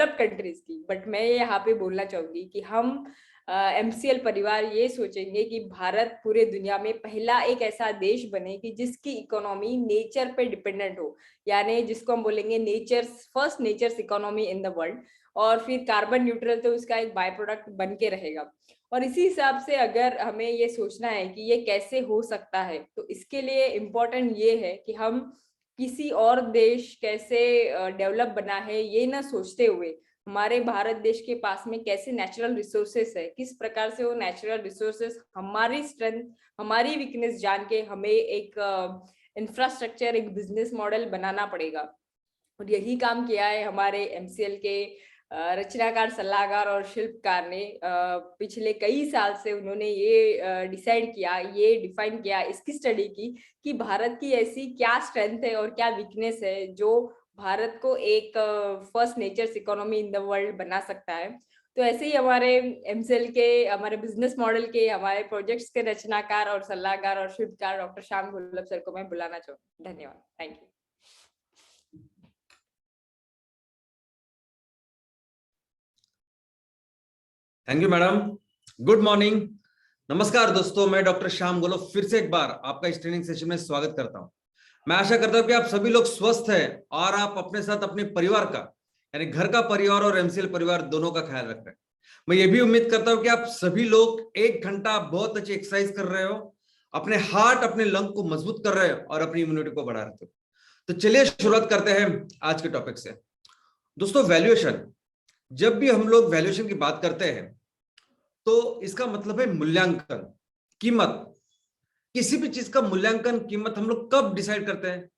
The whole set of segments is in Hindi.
डेवलप्ड कंट्रीज की। बट मैं यहाँ पे बोलना चाहूंगी कि हम एमसीएल परिवार ये सोचेंगे कि भारत पूरे दुनिया में पहला एक ऐसा देश बने कि जिसकी इकोनॉमी नेचर पे डिपेंडेंट हो, यानी जिसको हम बोलेंगे nature's first, nature's economy in the world. और फिर कार्बन न्यूट्रल तो उसका एक बाय प्रोडक्ट बन के रहेगा। और इसी हिसाब से अगर हमें ये सोचना है कि ये कैसे हो सकता है, तो इसके लिए इम्पोर्टेंट ये है कि हम किसी और देश कैसे डेवलप बना है ये ना सोचते हुए हमारे भारत देश के पास में कैसे नेचुरल रिसोर्सेस है, किस प्रकार से वो नेचुरल रिसोर्सेस हमारी स्ट्रेंथ, हमारी वीकनेस जान के हमें एक इंफ्रास्ट्रक्चर, एक बिजनेस मॉडल बनाना पड़ेगा। और यही काम किया है हमारे एमसीएल के रचनाकार, सलाहकार और शिल्पकार ने। पिछले कई साल से उन्होंने ये डिसाइड किया, ये डिफाइन किया, इसकी स्टडी की कि भारत की ऐसी क्या स्ट्रेंथ है और क्या वीकनेस है जो भारत को एक first nature's economy in the world बना सकता है। तो ऐसे ही हमारे एमसीएल के, हमारे बिजनेस मॉडल के, हमारे प्रोजेक्ट्स के रचनाकार और सलाहकार और शिल्पकार डॉक्टर श्याम गुल्लब सर को मैं बुलाना चाहूँ। धन्यवाद। Thank you. Thank you madam. Good morning, नमस्कार दोस्तों, मैं डॉक्टर श्याम गुल्लब फिर से एक बार आपका इस ट्रेनिंग सेशन में स्वागत करता हूं। मैं आशा करता हूं कि आप सभी लोग स्वस्थ हैं और आप अपने साथ अपने परिवार का, यानी घर का परिवार और एमसीएल परिवार दोनों का ख्याल रख रहे हैं। मैं ये भी उम्मीद करता हूं कि आप सभी लोग 1 घंटा बहुत अच्छी एक्सरसाइज कर रहे हो, अपने हार्ट, अपने लंग को मजबूत कर रहे हो और अपनी इम्यूनिटी को बढ़ा रहे हो। तो चलिए शुरुआत करते हैं आज के टॉपिक से। दोस्तों, वैल्यूएशन, जब भी हम लोग वैल्यूएशन की बात करते हैं तो इसका मतलब है मूल्यांकन, कीमत। किसी भी चीज का मूल्यांकन, कीमत हम लोग कब डिसाइड करते हैं?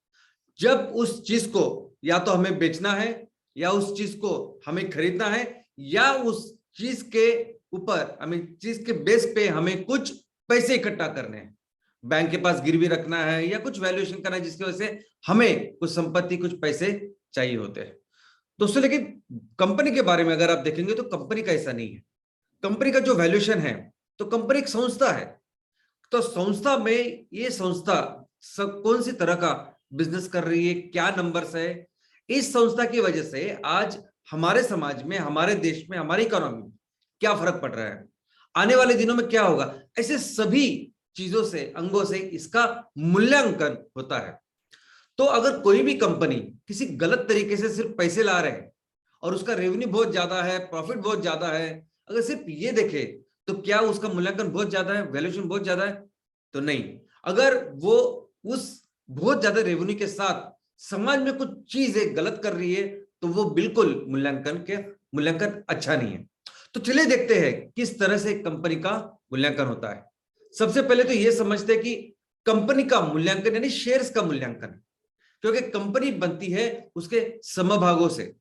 जब उस चीज को या तो हमें बेचना है, या उस चीज को हमें खरीदना है, या उस चीज के ऊपर, हमें चीज के बेस पे हमें कुछ पैसे इकट्ठा करने हैं, बैंक के पास गिरवी रखना है या कुछ वैल्यूएशन करना है जिसकी वजह से हमें कुछ संपत्ति, कुछ पैसे चाहिए होते हैं दोस्तों। लेकिन कंपनी के बारे में अगर आप देखेंगे तो कंपनी का ऐसा नहीं है। कंपनी का जो वैल्यूएशन है, तो कंपनी एक संस्था है, तो संस्था में ये संस्था सब कौन सी तरह का बिजनेस कर रही है, क्या नंबर्स है, इस संस्था की वजह से आज हमारे समाज में, हमारे देश में, हमारी इकोनॉमी में क्या फर्क पड़ रहा है, आने वाले दिनों में क्या होगा, ऐसे सभी चीजों से, अंगों से इसका मूल्यांकन होता है। तो अगर कोई भी कंपनी किसी गलत तरीके से सिर्फ पैसे ला रहे हैं और उसका रेवेन्यू बहुत ज्यादा है, प्रॉफिट बहुत ज्यादा है, अगर सिर्फ ये देखे तो क्या उसका मूल्यांकन बहुत ज्यादा है, वैल्यूएशन बहुत ज्यादा है? तो नहीं। अगर वो उस बहुत ज्यादा रेवेन्यू के साथ समाज में कुछ चीजें गलत कर रही है तो वो बिल्कुल मूल्यांकन अच्छा नहीं है। तो चलिए देखते हैं किस तरह से कंपनी का मूल्यांकन होता है। सबसे पहले तो ये समझते हैं कि कंपनी का मूल्यांकन यानी शेयर्स का मूल्यांकन, क्योंकि कंपनी बनती है उसके समभागों से,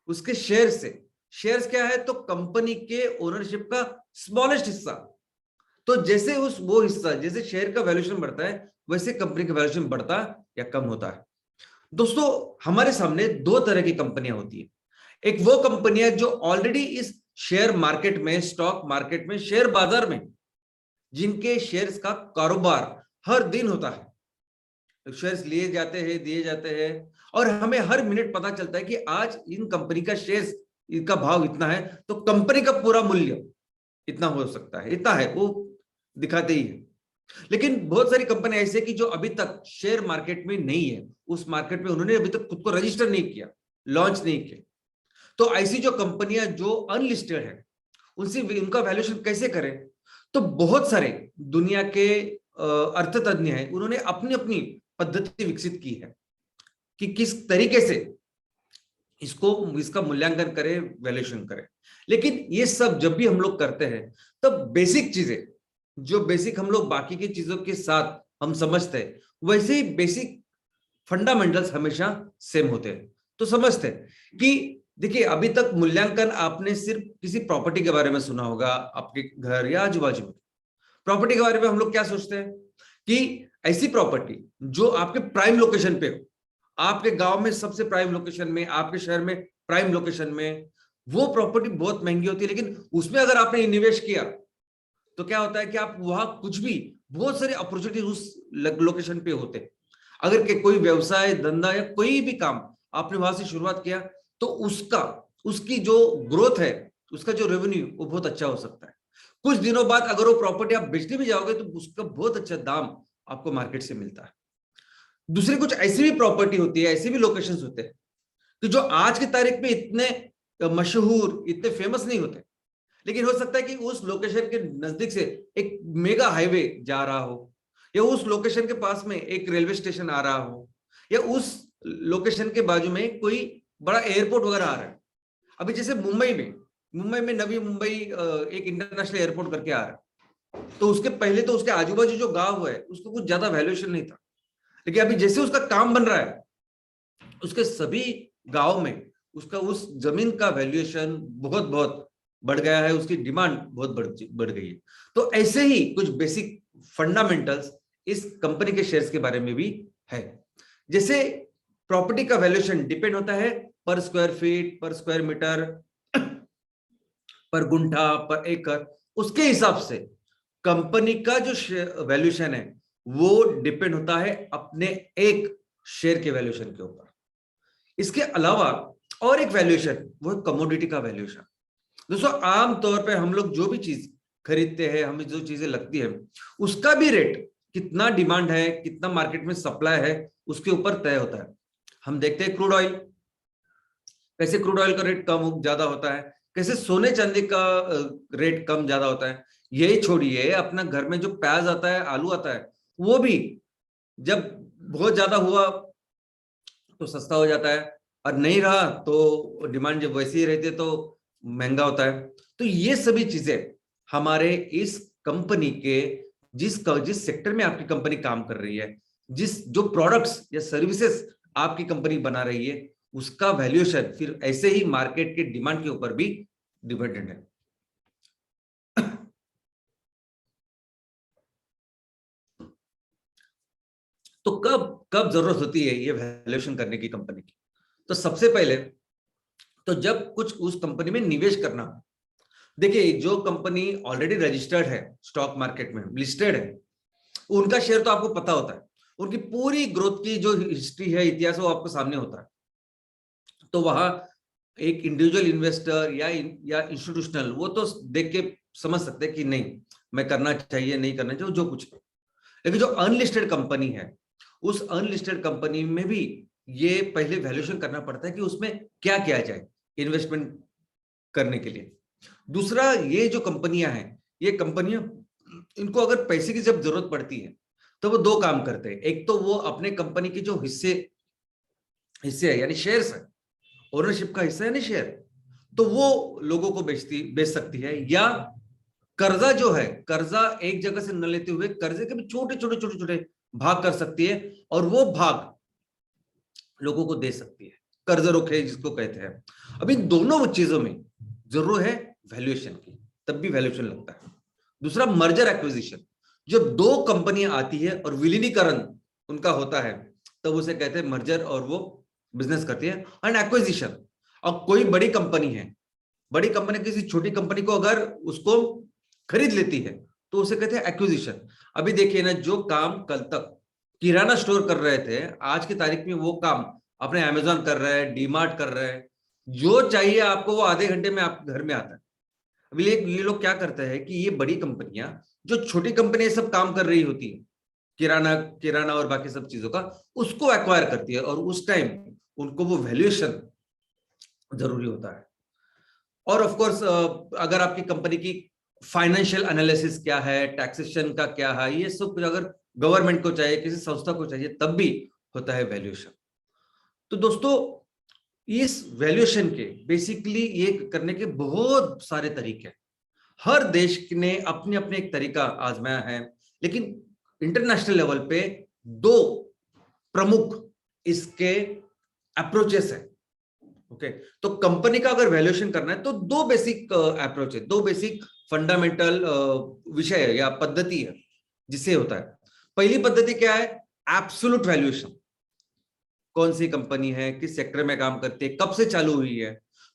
उसके शेयर से। शेयर्स क्या है? तो कंपनी के ओनरशिप का स्मॉलेस्ट हिस्सा। तो जैसे वो हिस्सा, जैसे शेयर का वैल्यूएशन बढ़ता है, वैसे कंपनी का वैल्यूएशन बढ़ता या कम होता है। दोस्तों, हमारे सामने दो तरह की कंपनियां होती है। एक वो कंपनियां जो ऑलरेडी इस शेयर मार्केट में, स्टॉक मार्केट में, शेयर बाजार में, जिनके शेयर्स का कारोबार हर दिन होता है, शेयर्स लिए जाते हैं, दिए जाते हैं, और हमें हर मिनट पता चलता है कि आज इन कंपनी का शेयर्स, इनका भाव इतना है, तो कंपनी का पूरा मूल्य इतना हो सकता है, इतना है, वो दिखाते ही है। लेकिन बहुत सारी कंपनियां ऐसे कि जो अभी तक शेयर मार्केट में नहीं है, उस मार्केट में उन्होंने अभी तक खुद को रजिस्टर नहीं किया, लॉन्च नहीं किया। तो ऐसी जो कंपनियां जो अनलिस्टेड है, उनसे उनका वैल्यूएशन कैसे करें? तो बहुत सारे दुनिया के अर्थतज्ञ हैं, उन्होंने अपनी अपनी पद्धति विकसित की है कि किस तरीके से इसका मूल्यांकन करें, वैल्यूएशन करें। लेकिन ये सब जब भी हम लोग करते हैं, तब बेसिक चीजें, जो बेसिक हम लोग बाकी की चीजों के साथ हम समझते हैं, वैसे ही बेसिक फंडामेंटल्स हमेशा सेम होते हैं। तो समझते हैं कि देखिए, अभी तक मूल्यांकन आपने सिर्फ किसी प्रॉपर्टी के बारे में सुना होगा, आपके घर या आजू बाजू में। प्रॉपर्टी के बारे में हम लोग क्या सोचते हैं कि ऐसी प्रॉपर्टी जो आपके प्राइम लोकेशन पे हो, आपके गांव में सबसे प्राइम लोकेशन में, आपके शहर में प्राइम लोकेशन में, वो प्रॉपर्टी बहुत महंगी होती है। लेकिन उसमें अगर आपने निवेश किया तो क्या होता है कि आप वहां कुछ भी, बहुत सारे अपॉर्चुनिटी उस लोकेशन पे होते हैं। अगर कोई व्यवसाय, धंधा या कोई भी काम आपने वहां से शुरुआत किया, तो उसका उसकी जो ग्रोथ है, उसका जो रेवेन्यू, वो बहुत अच्छा हो सकता है। कुछ दिनों बाद अगर वो प्रॉपर्टी आप बेचने भी जाओगे तो उसका बहुत अच्छा दाम आपको मार्केट से मिलता है। दूसरी कुछ ऐसी भी प्रॉपर्टी होती है, ऐसे भी लोकेशंस होते हैं कि जो आज की तारीख में इतने मशहूर, इतने फेमस नहीं होते, लेकिन हो सकता है कि उस लोकेशन के नजदीक से एक मेगा हाईवे जा रहा हो, या उस लोकेशन के पास में एक रेलवे स्टेशन आ रहा हो, या उस लोकेशन के बाजू में कोई बड़ा एयरपोर्ट वगैरह आ रहा है। अभी जैसे मुंबई में नवी मुंबई एक इंटरनेशनल एयरपोर्ट करके आ रहा है, तो उसके पहले तो उसके आजू बाजू जो गांव है उसको कुछ ज्यादा वैल्यूएशन नहीं था, लेकिन अभी जैसे उसका काम बन रहा है, उसके सभी गांव में उसका उस जमीन का वैल्यूएशन बहुत बहुत बढ़ गया है, उसकी डिमांड बहुत बढ़ गई है। तो ऐसे ही कुछ बेसिक फंडामेंटल्स इस कंपनी के शेयर्स के बारे में भी है। जैसे प्रॉपर्टी का वैल्यूएशन डिपेंड होता है पर स्क्वायर फीट, पर स्क्वायर मीटर, पर गुंठा, पर एकड़, उसके हिसाब से कंपनी का जो वैल्यूएशन है वो डिपेंड होता है अपने एक शेयर के वैल्यूएशन के ऊपर। इसके अलावा और एक वैल्यूएशन, वो कमोडिटी का वैल्यूएशन। दोस्तों आमतौर पे हम लोग जो भी चीज खरीदते हैं, हमें जो चीजें लगती है, उसका भी रेट, कितना डिमांड है, कितना मार्केट में सप्लाई है, उसके ऊपर तय होता है। हम देखते हैं क्रूड ऑयल, कैसे क्रूड ऑयल का रेट कम ज्यादा होता है, कैसे सोने चांदी का रेट कम ज्यादा होता है। यही छोड़िए, अपना घर में जो प्याज आता है, आलू आता है, वो भी जब बहुत ज्यादा हुआ तो सस्ता हो जाता है, और नहीं रहा तो डिमांड जब वैसी ही रहती है तो महंगा होता है। तो ये सभी चीजें हमारे इस कंपनी के जिस सेक्टर में आपकी कंपनी काम कर रही है, जो प्रोडक्ट्स या सर्विसेज आपकी कंपनी बना रही है, उसका वैल्यूएशन फिर ऐसे ही मार्केट के डिमांड के ऊपर भी डिपेंडेंट है। तो कब कब जरूरत होती है ये वैल्यूएशन करने की कंपनी की? तो सबसे पहले तो जब कुछ उस कंपनी में निवेश करना हो। देखिए, जो कंपनी ऑलरेडी रजिस्टर्ड है, स्टॉक मार्केट में लिस्टेड है, उनका शेयर तो आपको पता होता है, उनकी पूरी ग्रोथ की जो हिस्ट्री है, इतिहास, वो आपको सामने होता है। तो वहां एक इंडिविजुअल इन्वेस्टर या इंस्टीट्यूशनल वो तो देख के समझ सकते हैं कि नहीं, मैं करना चाहिए, नहीं करना चाहिए, जो कुछ है। लेकिन जो अनलिस्टेड कंपनी है, उस अनलिस्टेड कंपनी में भी ये पहले वैल्यूएशन करना पड़ता है कि उसमें क्या किया जाए इन्वेस्टमेंट करने के लिए। दूसरा, ये जो कंपनियां हैं, ये कंपनियां, इनको अगर पैसे की जब जरूरत पड़ती है तो वो दो काम करते हैं। एक तो वो अपने कंपनी के जो हिस्से है यानी शेयर्स है, ओनरशिप का हिस्सा है ना शेयर, तो वो लोगों को बेच सकती है, या कर्जा जो है, कर्जा एक जगह से न लेते हुए कर्जे के भी छोटे छोटे छोटे छोटे भाग कर सकती है, और वो भाग लोगों को दे सकती है, कर्ज रोके जिसको कहते हैं। अब इन दोनों चीजों में जरूर है वैल्यूएशन की, तब भी वैल्यूएशन लगता है। दूसरा, मर्जर एक्विजिशन, जब दो कंपनियां आती है और विलीनीकरण उनका होता है, तब उसे कहते हैं मर्जर, और वो बिजनेस करती है। एंड एक्विजिशन, अब कोई बड़ी कंपनी है, बड़ी कंपनी किसी छोटी कंपनी को अगर उसको खरीद लेती है तो उसे कहते हैं एक्विजिशन। अभी देखिए ना, जो काम कल तक किराना स्टोर कर रहे थे, आज की तारीख में वो काम अपने अमेजोन कर रहे हैं, डीमार्ट कर रहे हैं, जो चाहिए आपको वो आधे घंटे में आपके घर में आता है। अभी ये लोग क्या करते हैं कि ये बड़ी कंपनियां, जो छोटी कंपनियां सब काम कर रही होती है, किराना किराना और बाकी सब चीजों का, उसको एक्वायर करती है, और उस टाइम उनको वो वैल्यूएशन जरूरी होता है। और ऑफ कोर्स अगर आपकी कंपनी की फाइनेंशियल एनालिसिस क्या है, टैक्सेशन का क्या है, ये सब कुछ अगर गवर्नमेंट को चाहिए, किसी संस्था को चाहिए, तब भी होता है वैल्यूएशन। तो दोस्तों, इस वैल्यूएशन के बेसिकली ये करने के बहुत सारे तरीके हैं। हर देश ने अपने अपने एक तरीका आजमाया है, लेकिन इंटरनेशनल लेवल पे दो प्रमुख इसके अप्रोचेस है। ओके, तो कंपनी का अगर वैल्यूएशन करना है तो दो बेसिक अप्रोच है, दो बेसिक फंडामेंटल विषय है या पद्धति है जिससे होता है। पहली पद्धति क्या है? Absolute valuation. कौन सी कंपनी है, किस सेक्टर में काम करती है, कब से चालू हुई है,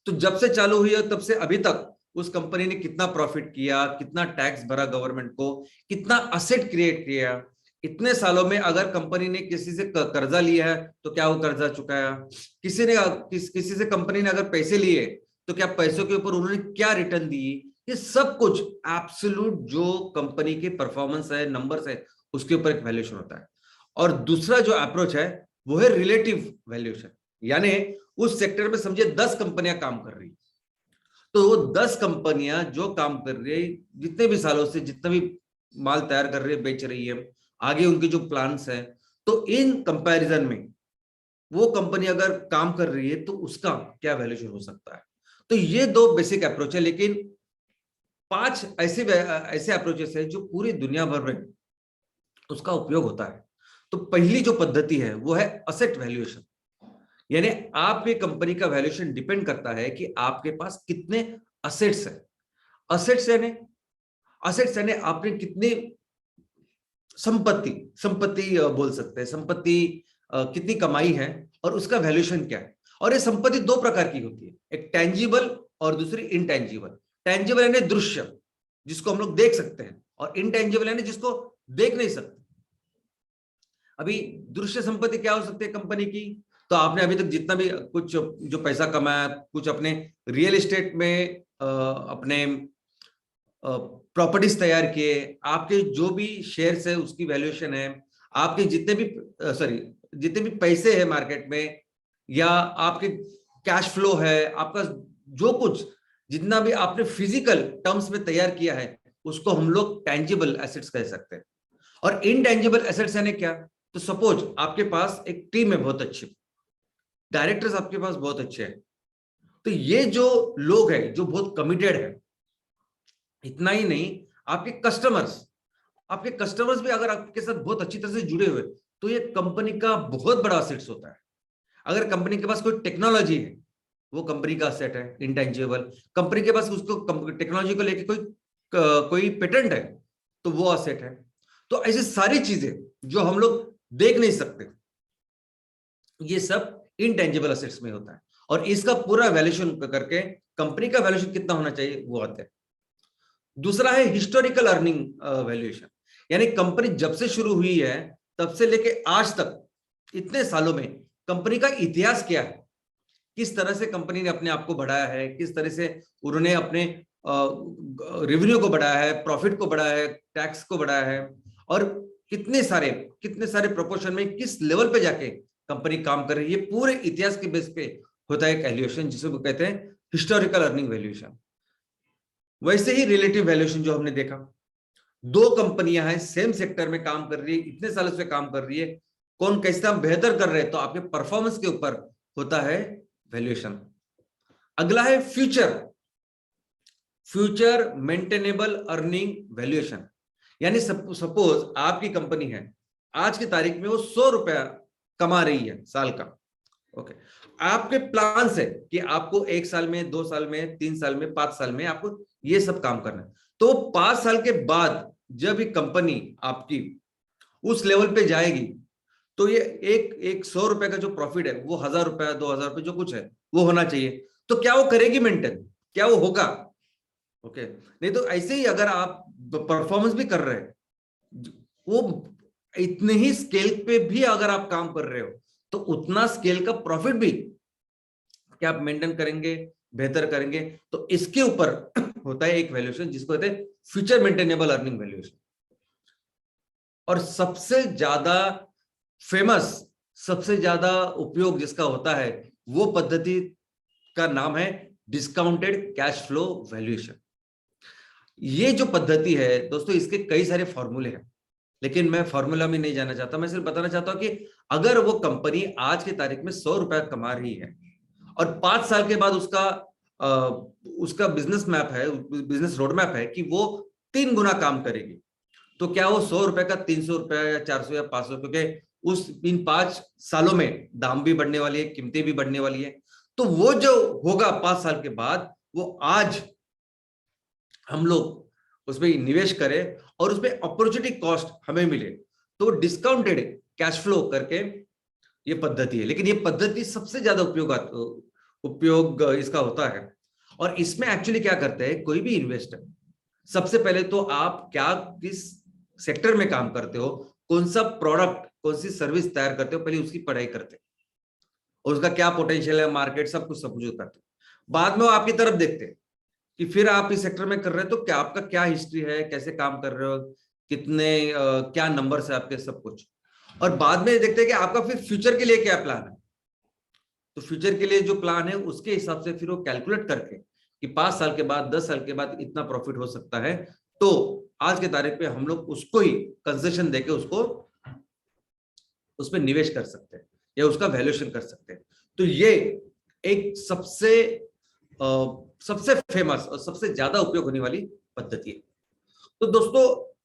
तो जब से चालू हुई है तब से अभी तक उस कंपनी ने कितना प्रॉफिट किया, कितना टैक्स भरा गवर्नमेंट को, कितना असेट क्रिएट किया, इतने सालों में अगर कंपनी ने किसी से कर्जा लिया है तो क्या वो कर्जा चुकाया, किसी से कंपनी ने अगर पैसे लिए तो क्या पैसों के ऊपर उन्होंने क्या रिटर्न दी, ये सब कुछ एब्सोल्यूट जो कंपनी के परफॉर्मेंस है, नंबर्स है, उसके ऊपर एक वैल्यूएशन होता है। और दूसरा जो अप्रोच है वो है रिलेटिव वैल्यूएशन, यानी उस सेक्टर में समझिए 10 कंपनियां काम कर रही, तो वो 10 कंपनियां जो काम कर रही है, जितने भी सालों से जितना भी माल तैयार कर रही है, बेच रही है, आगे उनके जो प्लान्स हैं, तो इन कंपैरिजन में वो कंपनी अगर काम कर रही है तो उसका क्या वैल्यूएशन हो सकता है। तो ये दो बेसिक अप्रोच है, लेकिन 5 ऐसे अप्रोचेस है जो पूरी दुनिया भर में उसका उपयोग होता है। तो पहली जो पद्धति है वो है असेट वैल्यूएशन, यानी आपकी कंपनी का वैल्यूएशन डिपेंड करता है कि आपके पास कितने असेट्स है। असेट्स यानी आपने कितनी संपत्ति संपत्ति बोल सकते हैं, संपत्ति कितनी कमाई है और उसका वैल्यूएशन क्या है। और ये संपत्ति दो प्रकार की होती है, एक टेंजिबल और दूसरी इनटेंजिबल। टेंजिबल यानी दृश्य, जिसको हम लोग देख सकते हैं, और इनटेंजिबल यानी जिसको देख नहीं सकते। अभी दृश्य संपत्ति क्या हो सकती है कंपनी की, तो आपने अभी तक जितना भी कुछ जो पैसा कमाया, कुछ अपने रियल एस्टेट में अपने प्रॉपर्टीज तैयार किए, आपके जो भी शेयर्स है उसकी वैल्यूएशन है, आपके जितने भी पैसे हैं मार्केट में, या आपके कैश फ्लो है, आपका जो कुछ जितना भी आपने फिजिकल टर्म्स में तैयार किया है, उसको हम लोग टेंजिबल एसेट्स कह सकते हैं। और इनटेंजिबल एसेट्स यानी क्या, तो सपोज आपके पास एक टीम है बहुत अच्छी, डायरेक्टर्स आपके पास बहुत अच्छे हैं, तो ये जो लोग हैं जो बहुत कमिटेड है, इतना ही नहीं, आपके कस्टमर्स भी अगर आपके साथ बहुत अच्छी तरह से जुड़े हुए, तो ये कंपनी का बहुत बड़ा असेट्स होता है। अगर कंपनी के पास कोई टेक्नोलॉजी है, वो कंपनी का असेट है, इंटेंजिबल। कंपनी के पास उसको टेक्नोलॉजी को लेके कोई पेटेंट है, तो वो असेट है। तो ऐसी सारी चीजें जो हम लोग देख नहीं सकते, ये सब इनटेंजिबल असेट्स में होता है। और इसका पूरा वैल्यूएशन करके कंपनी का वैल्यूएशन कितना होना चाहिए वो आता है। दूसरा है हिस्टोरिकल अर्निंग वैल्यूएशन, यानी कंपनी जब से शुरू हुई है तब से लेके आज तक इतने सालों में कंपनी का इतिहास क्या है, किस तरह से कंपनी ने अपने आप को बढ़ाया है, किस तरह से उन्होंने अपने रेवेन्यू को बढ़ाया है, प्रॉफिट को बढ़ाया है, टैक्स को बढ़ाया है, और कितने सारे प्रोपोर्शन में किस लेवल पे जाके कंपनी काम कर रही है, पूरे इतिहास के बेस पे होता है एक वैल्यूएशन, जिसे वो कहते हैं हिस्टोरिकल अर्निंग वैल्यूएशन। वैसे ही रिलेटिव वैल्यूएशन जो हमने देखा, दो कंपनियां हैं सेम सेक्टर में काम कर रही है, इतने सालों से काम कर रही है, कौन कैसा बेहतर कर रहे हैं, तो आपके परफॉर्मेंस के ऊपर होता है वैल्यूएशन। अगला है फ्यूचर मेंटेनेबल अर्निंग वैल्यूएशन, यानी सपोज आपकी कंपनी है, आज की तारीख में वो 100 रुपया कमा रही है साल का, ओके। आपके प्लान है कि आपको 1 साल में, 2 साल में, 3 साल में, 5 साल में आपको ये सब काम करना है। तो 5 साल के बाद जब ये कंपनी आपकी उस लेवल पे जाएगी, तो ये एक 100 रुपए का जो प्रॉफिट है वो 1000 रुपया, 2000 रुपये जो कुछ है वो होना चाहिए। तो क्या वो करेगी मेंटेन, क्या वो होगा, ओके। नहीं तो ऐसे ही अगर आप परफॉर्मेंस भी कर रहे हैं, वो इतने ही स्केल पे भी अगर आप काम कर रहे हो, तो उतना स्केल का प्रॉफिट भी क्या आप मेंटेन करेंगे, बेहतर करेंगे। तो इसके ऊपर होता है एक वैल्यूएशन जिसको कहते हैं फ्यूचर मेंटेनेबल अर्निंग वैल्यूएशन। और सबसे ज्यादा फेमस, सबसे ज्यादा उपयोग जिसका होता है, वो पद्धति का नाम है डिस्काउंटेड कैश फ्लो वैल्यूएशन। ये जो पद्धति है दोस्तों, इसके कई सारे फॉर्मूले हैं, लेकिन मैं फॉर्मूला में नहीं जाना चाहता। मैं सिर्फ बताना चाहता हूं कि अगर वो कंपनी आज की तारीख में 100 रुपया कमा रही है और 5 साल के बाद उसका बिजनेस मैप है, बिजनेस रोड मैप है कि वो 3 गुना काम करेगी, तो क्या वो 100 रुपए का 300 रुपया या 400 या 500, क्योंकि उस इन 5 सालों में दाम भी बढ़ने वाली है, कीमतें भी बढ़ने वाली है, तो वो जो होगा 5 साल के बाद, वो आज हम लोग उसमें निवेश करें और उसमें अपॉर्चुनिटी कॉस्ट हमें मिले, तो डिस्काउंटेड कैश फ्लो करके ये पद्धति है। लेकिन ये पद्धति सबसे ज्यादा उपयोग इसका होता है। और इसमें एक्चुअली क्या करते हैं, कोई भी इन्वेस्टर, सबसे पहले तो आप किस सेक्टर में काम करते हो, कौन सा प्रोडक्ट, कौन सी सर्विस तैयार करते हो, पहले उसकी पढ़ाई करते हैं, और उसका क्या पोटेंशियल है, मार्केट, सब कुछ करते हो। बाद में वो आपकी तरफ देखते हैं कि फिर आप इस सेक्टर में कर रहे हो तो क्या आपका क्या हिस्ट्री है, कैसे काम कर रहे हो, कितने क्या नंबर्स है आपके, सब कुछ। और बाद में देखते हैं कि आपका फिर फ्यूचर के लिए क्या प्लान है। तो फ्यूचर के लिए जो प्लान है उसके हिसाब से फिर वो कैलकुलेट करके कि 5 साल के बाद, 10 साल के बाद इतना प्रॉफिट हो सकता है, तो आज के तारीख पे हम लोग उसको ही कंसेशन देके उसको उसमें निवेश कर सकते हैं या उसका वैल्यूएशन कर सकते हैं। तो ये एक सबसे फेमस और सबसे ज्यादा उपयोग होने वाली पद्धति है। तो दोस्तों,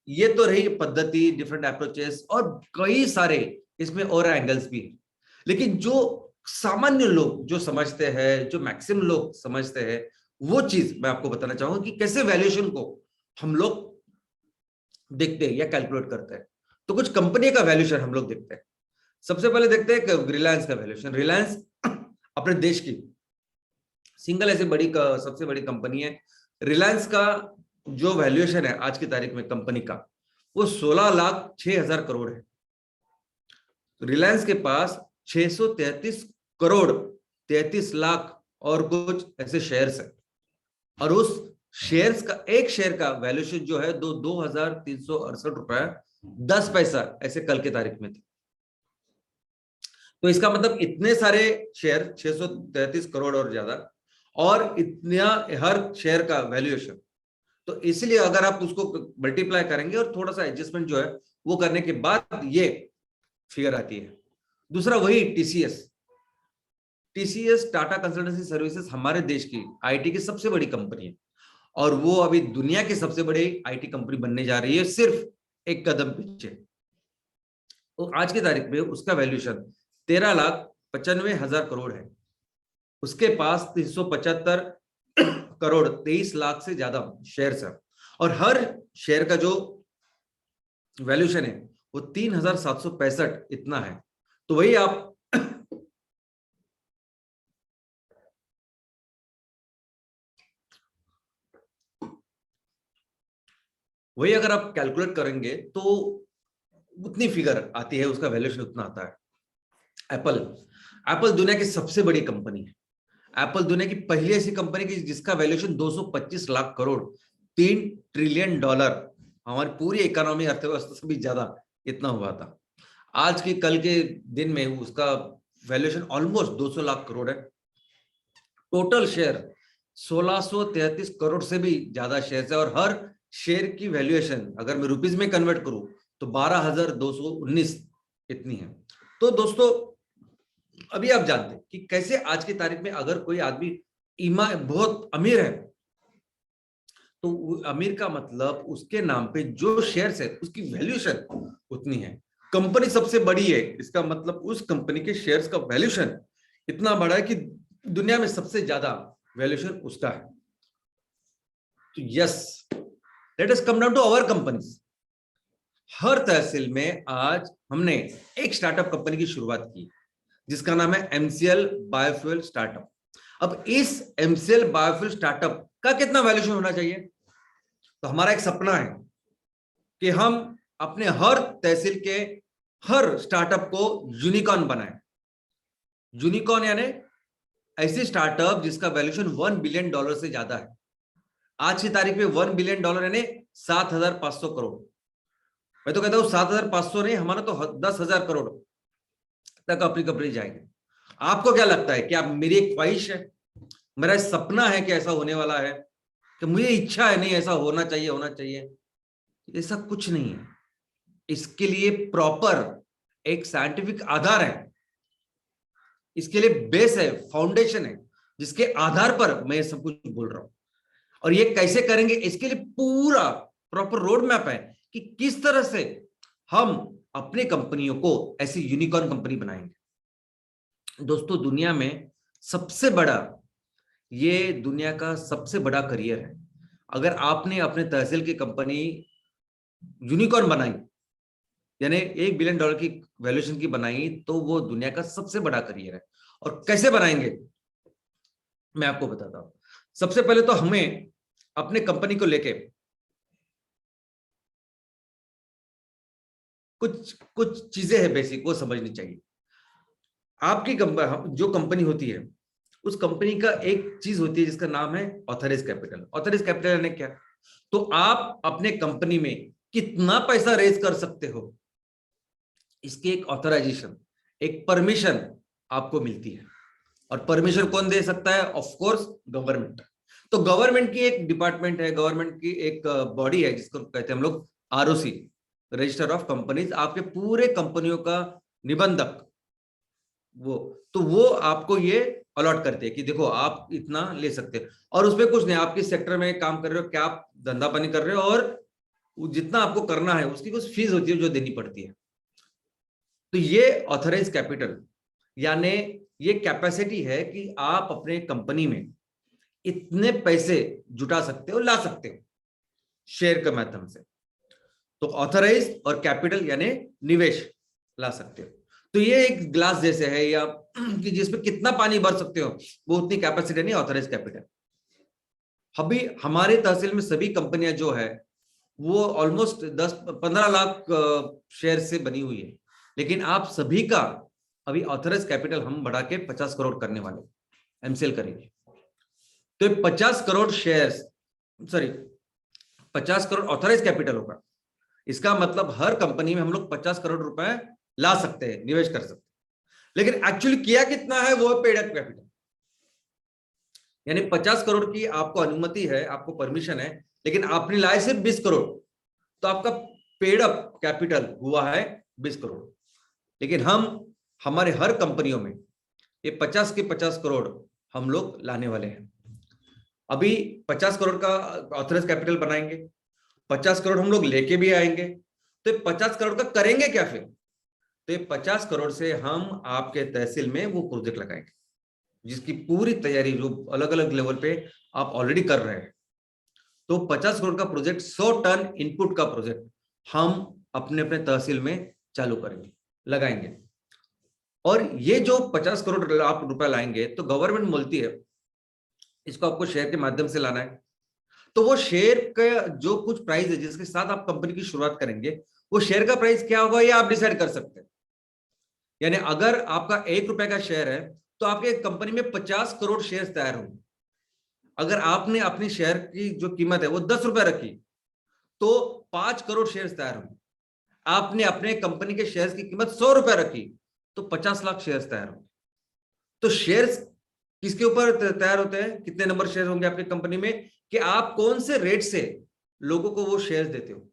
ये तो रही पद्धति, डिफरेंट अप्रोचेस, और कई सारे इसमें और एंगल्स भी हैं। लेकिन जो सामान्य लोग जो समझते हैं, जो मैक्सिमम लोग समझते हैं, वो चीज मैं आपको बताना चाहूंगा कि कैसे वैल्यूएशन को हम लोग देखते हैं या कैलकुलेट करते हैं। तो कुछ कंपनी का वैल्यूएशन हम लोग देखते हैं। सबसे पहले देखते हैं रिलायंस का वैल्यूएशन। रिलायंस अपने देश की सिंगल ऐसी सबसे बड़ी कंपनी है। रिलायंस का जो वैल्यूएशन है आज की तारीख में कंपनी का, वो 16,06,000 करोड़ है। रिलायंस के पास 633 करोड़ 33 लाख और कुछ ऐसे शेयर्स है, और उस शेयर्स का एक शेयर का वैल्यूएशन जो है 2,368 रुपए 10 पैसा ऐसे कल के तारीख में थे। तो इसका मतलब इतने सारे शेयर, 633 करोड़ और ज्यादा, और इतना हर शेयर का वैल्यूएशन। तो इसलिए अगर आप उसको मल्टीप्लाई करेंगे और थोड़ा सा एडजस्टमेंट जो है वो करने के बाद ये फिगर आती है। दूसरा वही TCS. TCS, Tata consultancy services, हमारे देश की आईटी की सबसे बड़ी कंपनी है, और वो अभी दुनिया की सबसे बड़ी आईटी कंपनी बनने जा रही है, सिर्फ एक कदम पीछे। तो आज की तारीख में उसका वैल्यूएशन 13,95,000 करोड़ है। उसके पास 375 करोड़ 23 लाख से ज्यादा शेयर्स है, और हर शेयर का जो वैल्यूएशन है वो 3,765 इतना है। तो वही आप वही अगर आप कैलकुलेट करेंगे तो उतनी फिगर आती है, उसका वैल्यूएशन उतना आता है। एप्पल एप्पल दुनिया की सबसे बड़ी कंपनी है। एप्पल दुनिया की पहली ऐसी कंपनी की जिसका वैल्यूएशन 225 लाख करोड़, $3 ट्रिलियन, हमारी पूरी इकोनॉमी, अर्थव्यवस्था से भी ज्यादा इतना हुआ था। आज की कल के दिन में उसका वैल्यूएशन ऑलमोस्ट 200 लाख करोड़ है। टोटल शेयर 1633 करोड़ से भी ज्यादा शेयर है, और हर शेयर की वैल्यूएशन अगर मैं रुपीज में कन्वर्ट करूं तो 12,219 इतनी है। तो दोस्तों, अभी आप जानते हैं कि कैसे आज की तारीख में अगर कोई आदमी बहुत अमीर है, तो अमीर का मतलब उसके नाम पे जो शेयर्स है उसकी वैल्यूएशन उतनी है। कंपनी सबसे बड़ी है, इसका मतलब उस कंपनी के शेयर्स का वैल्यूएशन इतना बड़ा है कि दुनिया में सबसे ज्यादा वैल्यूएशन उसका है। तो yes, let us come down to our companies. हर तहसील में आज हमने एक स्टार्टअप कंपनी की शुरुआत की जिसका नाम है एमसीएल बायोफ्यूल स्टार्टअप। अब इस एमसीएल बायोफ्यूल स्टार्टअप का कितना वैल्यूएशन होना चाहिए? तो हमारा एक सपना है कि हम अपने हर तहसील के हर स्टार्टअप को यूनिकॉर्न बनाएं। यूनिकॉर्न यानी ऐसी स्टार्टअप जिसका वैल्यूएशन $1 बिलियन से ज्यादा है। आज की तारीख में $1 बिलियन यानी 7,500 करोड़। मैं तो कहता हूं 7,500 नहीं, हमारा तो 10,000 करोड़ तक अपनी कंपनी जाएगी। आपको क्या लगता है? कि आप, मेरी एक ख्वाहिश है, मेरा सपना है कि ऐसा होने वाला है, कि मुझे इच्छा है, नहीं ऐसा होना चाहिए होना चाहिए? ऐसा कुछ नहीं है। इसके लिए प्रॉपर एक साइंटिफिक आधार है, इसके लिए बेस है, फाउंडेशन है, जिसके आधार पर मैं सब कुछ बोल रहा हूं। और ये कैसे करेंगे, इसके लिए पूरा प्रॉपर रोड मैप है कि किस तरह से हम अपनी कंपनियों को ऐसी यूनिकॉर्न कंपनी बनाएंगे। दोस्तों, दुनिया में सबसे बड़ा, ये दुनिया का सबसे बड़ा करियर है। अगर आपने अपने तहसील की कंपनी यूनिकॉर्न बनाई, यानी $1 बिलियन की वैल्यूएशन की बनाई, तो वो दुनिया का सबसे बड़ा करियर है। और कैसे बनाएंगे मैं आपको बताता हूं। सबसे पहले तो हमें अपने कंपनी को लेके कुछ कुछ चीजें हैं बेसिक, वो समझनी चाहिए। आपकी जो कंपनी होती है उस कंपनी का एक चीज होती है जिसका नाम है ऑथराइज कैपिटल। ऑथराइज कैपिटल यानी क्या? तो आप अपने कंपनी में कितना पैसा रेज कर सकते हो, इसकी एक ऑथराइजेशन, एक परमिशन आपको मिलती है। और परमिशन कौन दे सकता है? Of course government. तो गवर्नमेंट की एक डिपार्टमेंट है, गवर्नमेंट की एक बॉडी है जिसको कहते हैं हम लोग आरओसी, रजिस्टर ऑफ कंपनीज। आपके पूरे कंपनियों का निबंधक वो, तो वो आपको ये अलॉट करते हैं कि देखो आप इतना ले सकते हो। और उसमें कुछ नहीं, आप किस सेक्टर में काम कर रहे हो, क्या आप धंधा पानी कर रहे हो, और जितना आपको करना है उसकी कुछ फीस होती है जो देनी पड़ती है। तो ये ऑथराइज कैपिटल यानी ये कैपेसिटी है कि आप अपने कंपनी में इतने पैसे जुटा सकते हो, ला सकते हो शेयर के माध्यम से। तो ऑथराइज और कैपिटल यानी निवेश ला सकते हो। तो ये एक ग्लास जैसे है, या कि जिसमें कितना पानी भर सकते हो वो उतनी कैपेसिटी नहीं, ऑथराइज कैपिटल। अभी हमारे तहसील में सभी कंपनियां जो है वो ऑलमोस्ट 10-15 लाख शेयर से बनी हुई है, लेकिन आप सभी का अभी ऑथराइज कैपिटल हम बढ़ा के 50 करोड़ करने वाले, एमसीएल करेंगे। तो 50 crore shares, sorry 50 crore authorise capital होगा। इसका मतलब हर कंपनी में हम लोग 50 करोड़ रुपए ला सकते हैं, निवेश कर सकते हैं। लेकिन एक्चुअली किया कितना है वो पेड अप कैपिटल, यानी 50 करोड़ की आपको अनुमति है, आपको परमिशन है, लेकिन आपने लाए सिर्फ 20 करोड़, तो आपका पेड अप कैपिटल हुआ है 20 करोड़। लेकिन हम हमारे हर कंपनियों में ये 50 के 50 करोड़ हम लोग लाने वाले हैं। अभी 50 करोड़ का ऑथराइज कैपिटल बनाएंगे, 50 करोड़ हम लोग लेके भी आएंगे। तो 50 करोड़ का करेंगे क्या फिर? तो 50 करोड़ से हम आपके तहसील में वो प्रोजेक्ट लगाएंगे जिसकी पूरी तैयारी जो अलग अलग लेवल पे आप ऑलरेडी कर रहे हैं। तो 50 करोड़ का प्रोजेक्ट, 100 टन इनपुट का प्रोजेक्ट हम अपने अपने तहसील में चालू करेंगे, लगाएंगे। और ये जो 50 करोड़ आप रुपए लाएंगे तो गवर्नमेंट बोलती है इसको आपको शेयर के माध्यम से लाना है। तो वो शेयर का जो कुछ प्राइस है जिसके साथ आप कंपनी की शुरुआत करेंगे, वो शेयर का प्राइस क्या होगा ये आप डिसाइड कर सकते हैं। यानी अगर आपका 1 रुपए का शेयर है तो आपके कंपनी में 50 करोड़ शेयर तैयार होंगे। अगर आपने अपनी शेयर की जो कीमत है वो 10 रुपए रखी तो 5 करोड़ शेयर तैयार होंगे। आपने अपने कंपनी के शेयर की कीमत 100 रुपए रखी तो 50 लाख शेयर तैयार होंगे। तो शेयर्स किसके ऊपर तैयार होते हैं, कितने नंबर शेयर होंगे आपकी कंपनी में, कि आप कौन से रेट से लोगों को वो शेयर्स देते हो,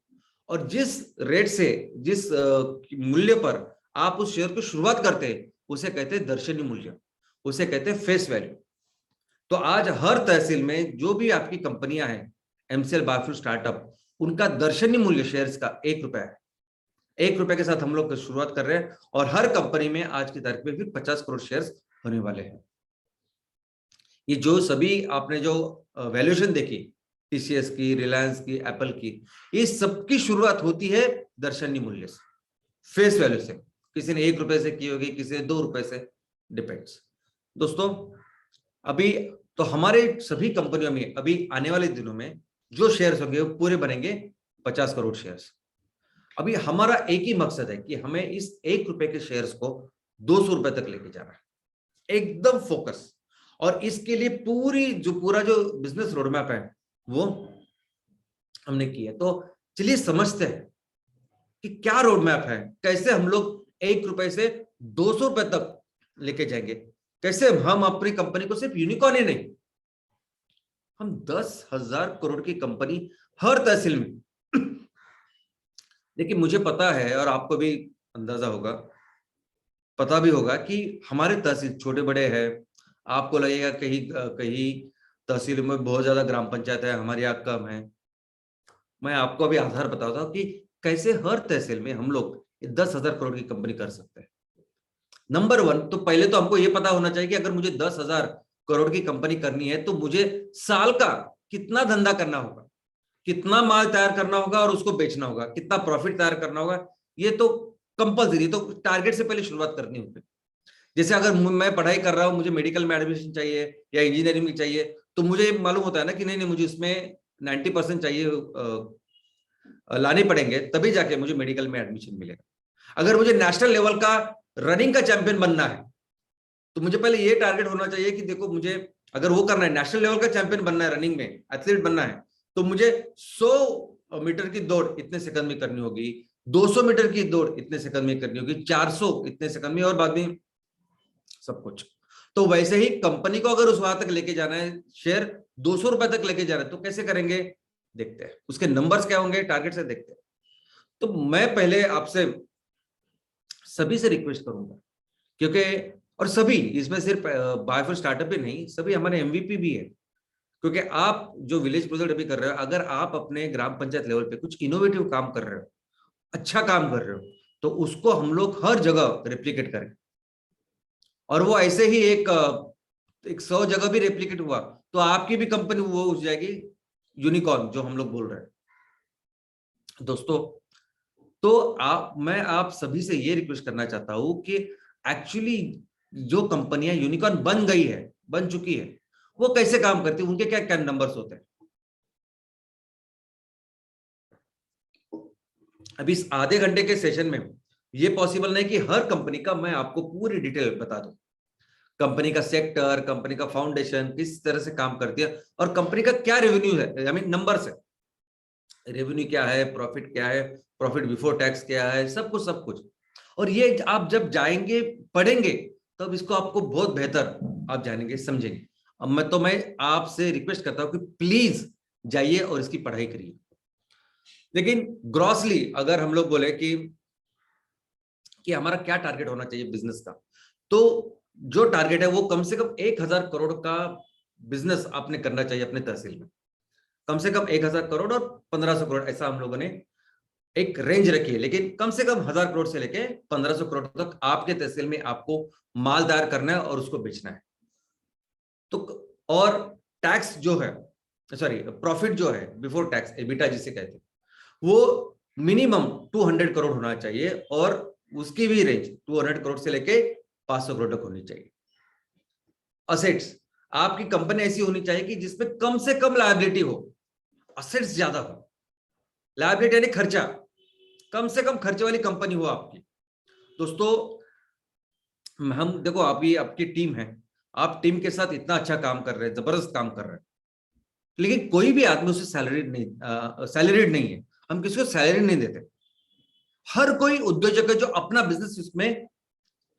और जिस रेट से, जिस मूल्य पर आप उस शेयर को शुरुआत करते हैं उसे कहते हैं दर्शनीय मूल्य, उसे कहते हैं फेस वैल्यू। तो आज हर तहसील में जो भी आपकी कंपनियां हैं एमसीएल बायोफ्यूल स्टार्टअप, उनका दर्शनीय मूल्य शेयर्स का 1 रुपया है। 1 रुपए के साथ हम लोग शुरुआत कर रहे हैं और हर कंपनी में आज की तारीख में फिर 50 करोड़ शेयर्स होने वाले हैं। ये जो सभी आपने जो वैल्यूएशन देखी, टीसीएस की, रिलायंस की, एप्पल की, ये सबकी शुरुआत होती है दर्शनीय मूल्य से, फेस वैल्यू से। किसी ने 1 रुपए से की होगी, किसी ने 2 रुपए से, डिपेंड्स। दोस्तों अभी तो हमारे सभी कंपनियों में अभी आने वाले दिनों में जो शेयर्स होंगे वो पूरे बनेंगे 50 करोड़ शेयर्स। अभी हमारा एक ही मकसद है कि हमें इस 1 रुपए के शेयर्स को 200 रुपए तक लेके जाना है, एकदम फोकस। और इसके लिए पूरा जो बिजनेस रोडमैप है वो हमने किया। तो चलिए समझते हैं कि क्या रोडमैप है, कैसे हम लोग 1 रुपए से 200 रुपए तक लेके जाएंगे, कैसे हम अपनी कंपनी को सिर्फ यूनिकॉर्न ही नहीं, हम 10,000 करोड़ की कंपनी हर तहसील में लेकिन मुझे पता है और आपको भी अंदाजा होगा, पता भी होगा कि हमारे तहसील छोटे बड़े हैं। आपको लगेगा कहीं कहीं तहसील में बहुत ज्यादा ग्राम पंचायत है, हमारे यहाँ कम है। मैं आपको अभी आधार बताता हूँ कि कैसे हर तहसील में हम लोग 10,000 करोड़ की कंपनी कर सकते हैं। नंबर 1, तो पहले तो हमको ये पता होना चाहिए कि अगर मुझे 10,000 करोड़ की कंपनी करनी है तो मुझे साल का कितना धंधा करना होगा, कितना माल तैयार करना होगा और उसको बेचना होगा, कितना प्रॉफिट तैयार करना होगा। ये तो कंपल्सरी, तो टारगेट से पहले शुरुआत करनी होगी। जैसे अगर मैं पढ़ाई कर रहा हूँ, मुझे मेडिकल में एडमिशन चाहिए या इंजीनियरिंग में चाहिए, तो मुझे मालूम होता है ना कि नहीं मुझे इसमें 90% चाहिए, लाने पड़ेंगे तभी जाके मुझे मेडिकल में एडमिशन मिलेगा। अगर मुझे नेशनल लेवल का रनिंग का चैंपियन बनना है तो मुझे पहले ये टारगेट होना चाहिए कि देखो मुझे अगर वो करना है, नेशनल लेवल का चैंपियन बनना है, रनिंग में एथलीट बनना है, तो मुझे 100 मीटर की दौड़ इतने सेकंड में करनी होगी, 200 मीटर की दौड़ इतने सेकंड में करनी होगी, 400 इतने सेकंड में, और बाद में सब कुछ। तो वैसे ही कंपनी को अगर उस वहां तक लेके जाना है, शेयर 200 रुपए तक लेके जाना है, तो कैसे करेंगे देखते हैं, उसके नंबर्स क्या होंगे, टारगेट से देखते हैं। तो मैं पहले आपसे सभी से रिक्वेस्ट करूंगा, क्योंकि और सभी इसमें सिर्फ बायोफुल स्टार्टअप ही नहीं, सभी हमारे एमवीपी भी है, क्योंकि आप जो विलेज प्रोजेक्ट अभी कर रहे हो, अगर आप अपने ग्राम पंचायत लेवल पे कुछ इनोवेटिव काम कर रहे हो, अच्छा काम कर रहे हो, तो उसको हम लोग हर जगह रेप्लिकेट करें। और वो ऐसे ही एक 100 जगह भी रेप्लिकेट हुआ तो आपकी भी कंपनी वो हो जाएगी यूनिकॉर्न, जो हम लोग बोल रहे हैं दोस्तों। तो मैं आप सभी से ये रिक्वेस्ट करना चाहता हूं कि एक्चुअली जो कंपनियां यूनिकॉर्न बन गई है, बन चुकी है, वो कैसे काम करती है, उनके क्या क्या नंबर्स होते हैं। अभी इस आधे घंटे के सेशन में ये पॉसिबल नहीं कि हर कंपनी का मैं आपको पूरी डिटेल बता दूं, कंपनी का सेक्टर, कंपनी का फाउंडेशन किस तरह से काम करती है, और कंपनी का क्या रेवेन्यू है, आई मीन नंबर्स है, रेवेन्यू क्या है, प्रॉफिट क्या है, प्रॉफिट बिफोर टैक्स क्या है, सब कुछ सब कुछ। और ये आप जब जाएंगे पढ़ेंगे तब इसको आपको बहुत बेहतर आप जानेंगे समझेंगे। अब मैं आपसे रिक्वेस्ट करता हूं कि प्लीज जाइए और इसकी पढ़ाई करिए। लेकिन ग्रॉसली अगर हम लोग बोले कि हमारा क्या टारगेट होना चाहिए बिजनेस का, तो जो टारगेट है वो कम से कम 1000 करोड़ का बिजनेस आपने करना चाहिए अपने तहसील में, कम से कम 1000 करोड़ और 1500 करोड़, ऐसा हम लोगों ने एक रेंज रखी है। लेकिन कम से कम 1000 करोड़ से लेके 1500 करोड़ तक आपके तहसील में आपको माल तैयार करना है और उसको बेचना है। तो और टैक्स जो है, सॉरी प्रॉफिट जो है बिफोर टैक्स, एबिटा जिसे कहते हैं, वो मिनिमम 200 करोड़ होना चाहिए, और उसकी भी रेंज 200 करोड़ से लेके 500 करोड़ तक होनी चाहिए। असेट्स, आपकी कंपनी ऐसी होनी चाहिए कि जिसमें कम से कम लायबिलिटी हो, असेट्स ज्यादा हो। लायबिलिटी यानी खर्चा, कम से कम खर्चे वाली कंपनी हो आपकी। दोस्तों हम देखो, अभी आपकी टीम है, आप टीम के साथ इतना अच्छा काम कर रहे हैं, जबरदस्त काम कर रहे हैं, लेकिन कोई भी आदमी उसे सैलरीड नहीं है, हम किसी को सैलरी नहीं देते। हर कोई उद्योजक है जो अपना बिजनेस इसमें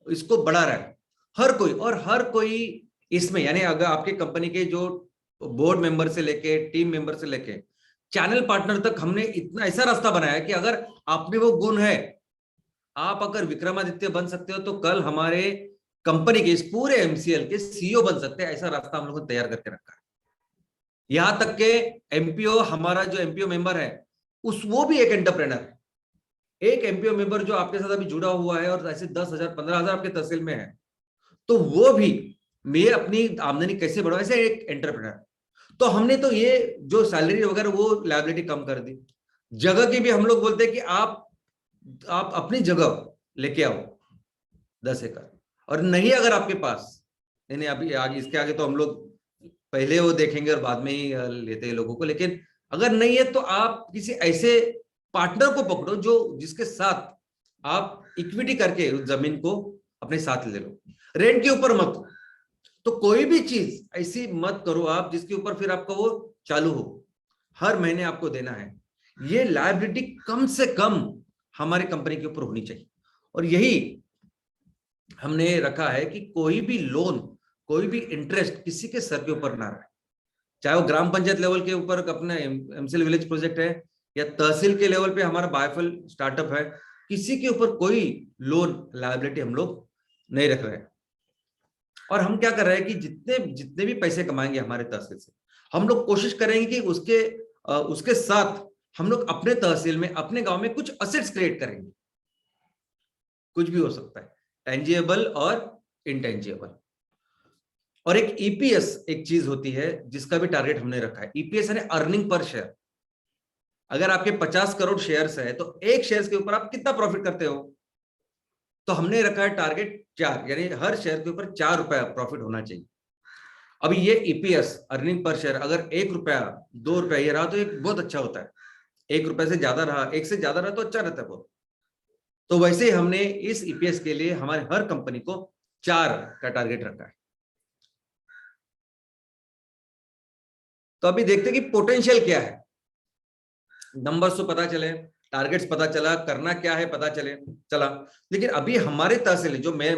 इसको बढ़ा रहा है, हर कोई। और हर कोई इसमें, यानी अगर आपकी कंपनी के जो बोर्ड मेंबर से लेके टीम मेंबर से लेके चैनल पार्टनर तक, हमने इतना ऐसा रास्ता बनाया है कि अगर आप में वो गुण है, आप अगर विक्रमादित्य बन सकते हो, तो कल हमारे कंपनी के इस पूरे एमसीएल के सीईओ बन सकते हैं। ऐसा रास्ता हम लोगों ने तैयार करके रखा है। यहां तक के एमपीओ, हमारा जो एमपीओ मेंबर है वो भी एक एंटरप्रेनर है। एक एमपीओ मेंबर जो आपके साथ अभी जुड़ा हुआ है और ऐसे 10,000 15,000 आपके तहसील में है, तो वो भी मैं अपनी आमदनी कैसे बढ़ाऊं, ऐसे एक एंटरप्रेनर। तो हमने तो ये जो सैलरी वगैरह वो लायबिलिटी कम कर दी। जगह की भी हम लोग बोलते हैं कि आप अपनी जगह लेके आओ 10 एकड़, और नहीं अगर आपके पास, नहीं अभी आगे इसके आगे तो हम लोग पहले वो देखेंगे और बाद में ही लेते हैं लोगों को। लेकिन अगर नहीं है तो आप किसी ऐसे पार्टनर को पकड़ो जो जिसके साथ आप इक्विटी करके उस जमीन को अपने साथ ले लो, रेंट के ऊपर मत। तो कोई भी चीज ऐसी मत करो आप जिसके ऊपर फिर आपका वो चालू हो, हर महीने आपको देना है। ये लायबिलिटी कम से कम हमारी कंपनी के ऊपर होनी चाहिए। और यही हमने रखा है कि कोई भी लोन, कोई भी इंटरेस्ट किसी के सर के ऊपर ना रहे, चाहे वो ग्राम पंचायत लेवल के ऊपर अपना एमसीएल विलेज प्रोजेक्ट है, या तहसील के लेवल पे हमारा बायोफुल स्टार्टअप है, किसी के ऊपर कोई लोन लायबिलिटी हम लोग नहीं रख रहे हैं। और हम क्या कर रहे हैं कि जितने जितने भी पैसे कमाएंगे हमारे तहसील से, हम लोग कोशिश करेंगे कि उसके साथ हम लोग अपने तहसील में, अपने गांव में कुछ असेट्स क्रिएट करेंगे। कुछ भी हो सकता है, टेंजिबल और इनटेंजिबल। और एक ईपीएस एक चीज होती है जिसका भी टारगेट हमने रखा है। ईपीएस यानी अर्निंग पर शेयर। अगर आपके 50 करोड़ शेयर्स है तो एक शेयर के ऊपर आप कितना प्रॉफिट करते हो, तो हमने रखा है टारगेट 4, यानी हर शेयर के ऊपर 4 रुपया प्रॉफिट होना चाहिए। अभी ये ईपीएस अर्निंग पर शेयर अगर 1 रुपया 2 रुपया ये रहा तो एक बहुत अच्छा होता है। 1 रुपये से ज्यादा रहा, 1 से ज्यादा रहा तो अच्छा रहता है बहुत। तो वैसे हमने इस ईपीएस के लिए हमारे हर कंपनी को 4 का टारगेट रखा है। तो अभी देखते हैं कि पोटेंशियल क्या है, नंबर्स तो पता चले, टारगेट्स पता चला, करना क्या है पता चला। लेकिन अभी हमारे तहसील जो मैं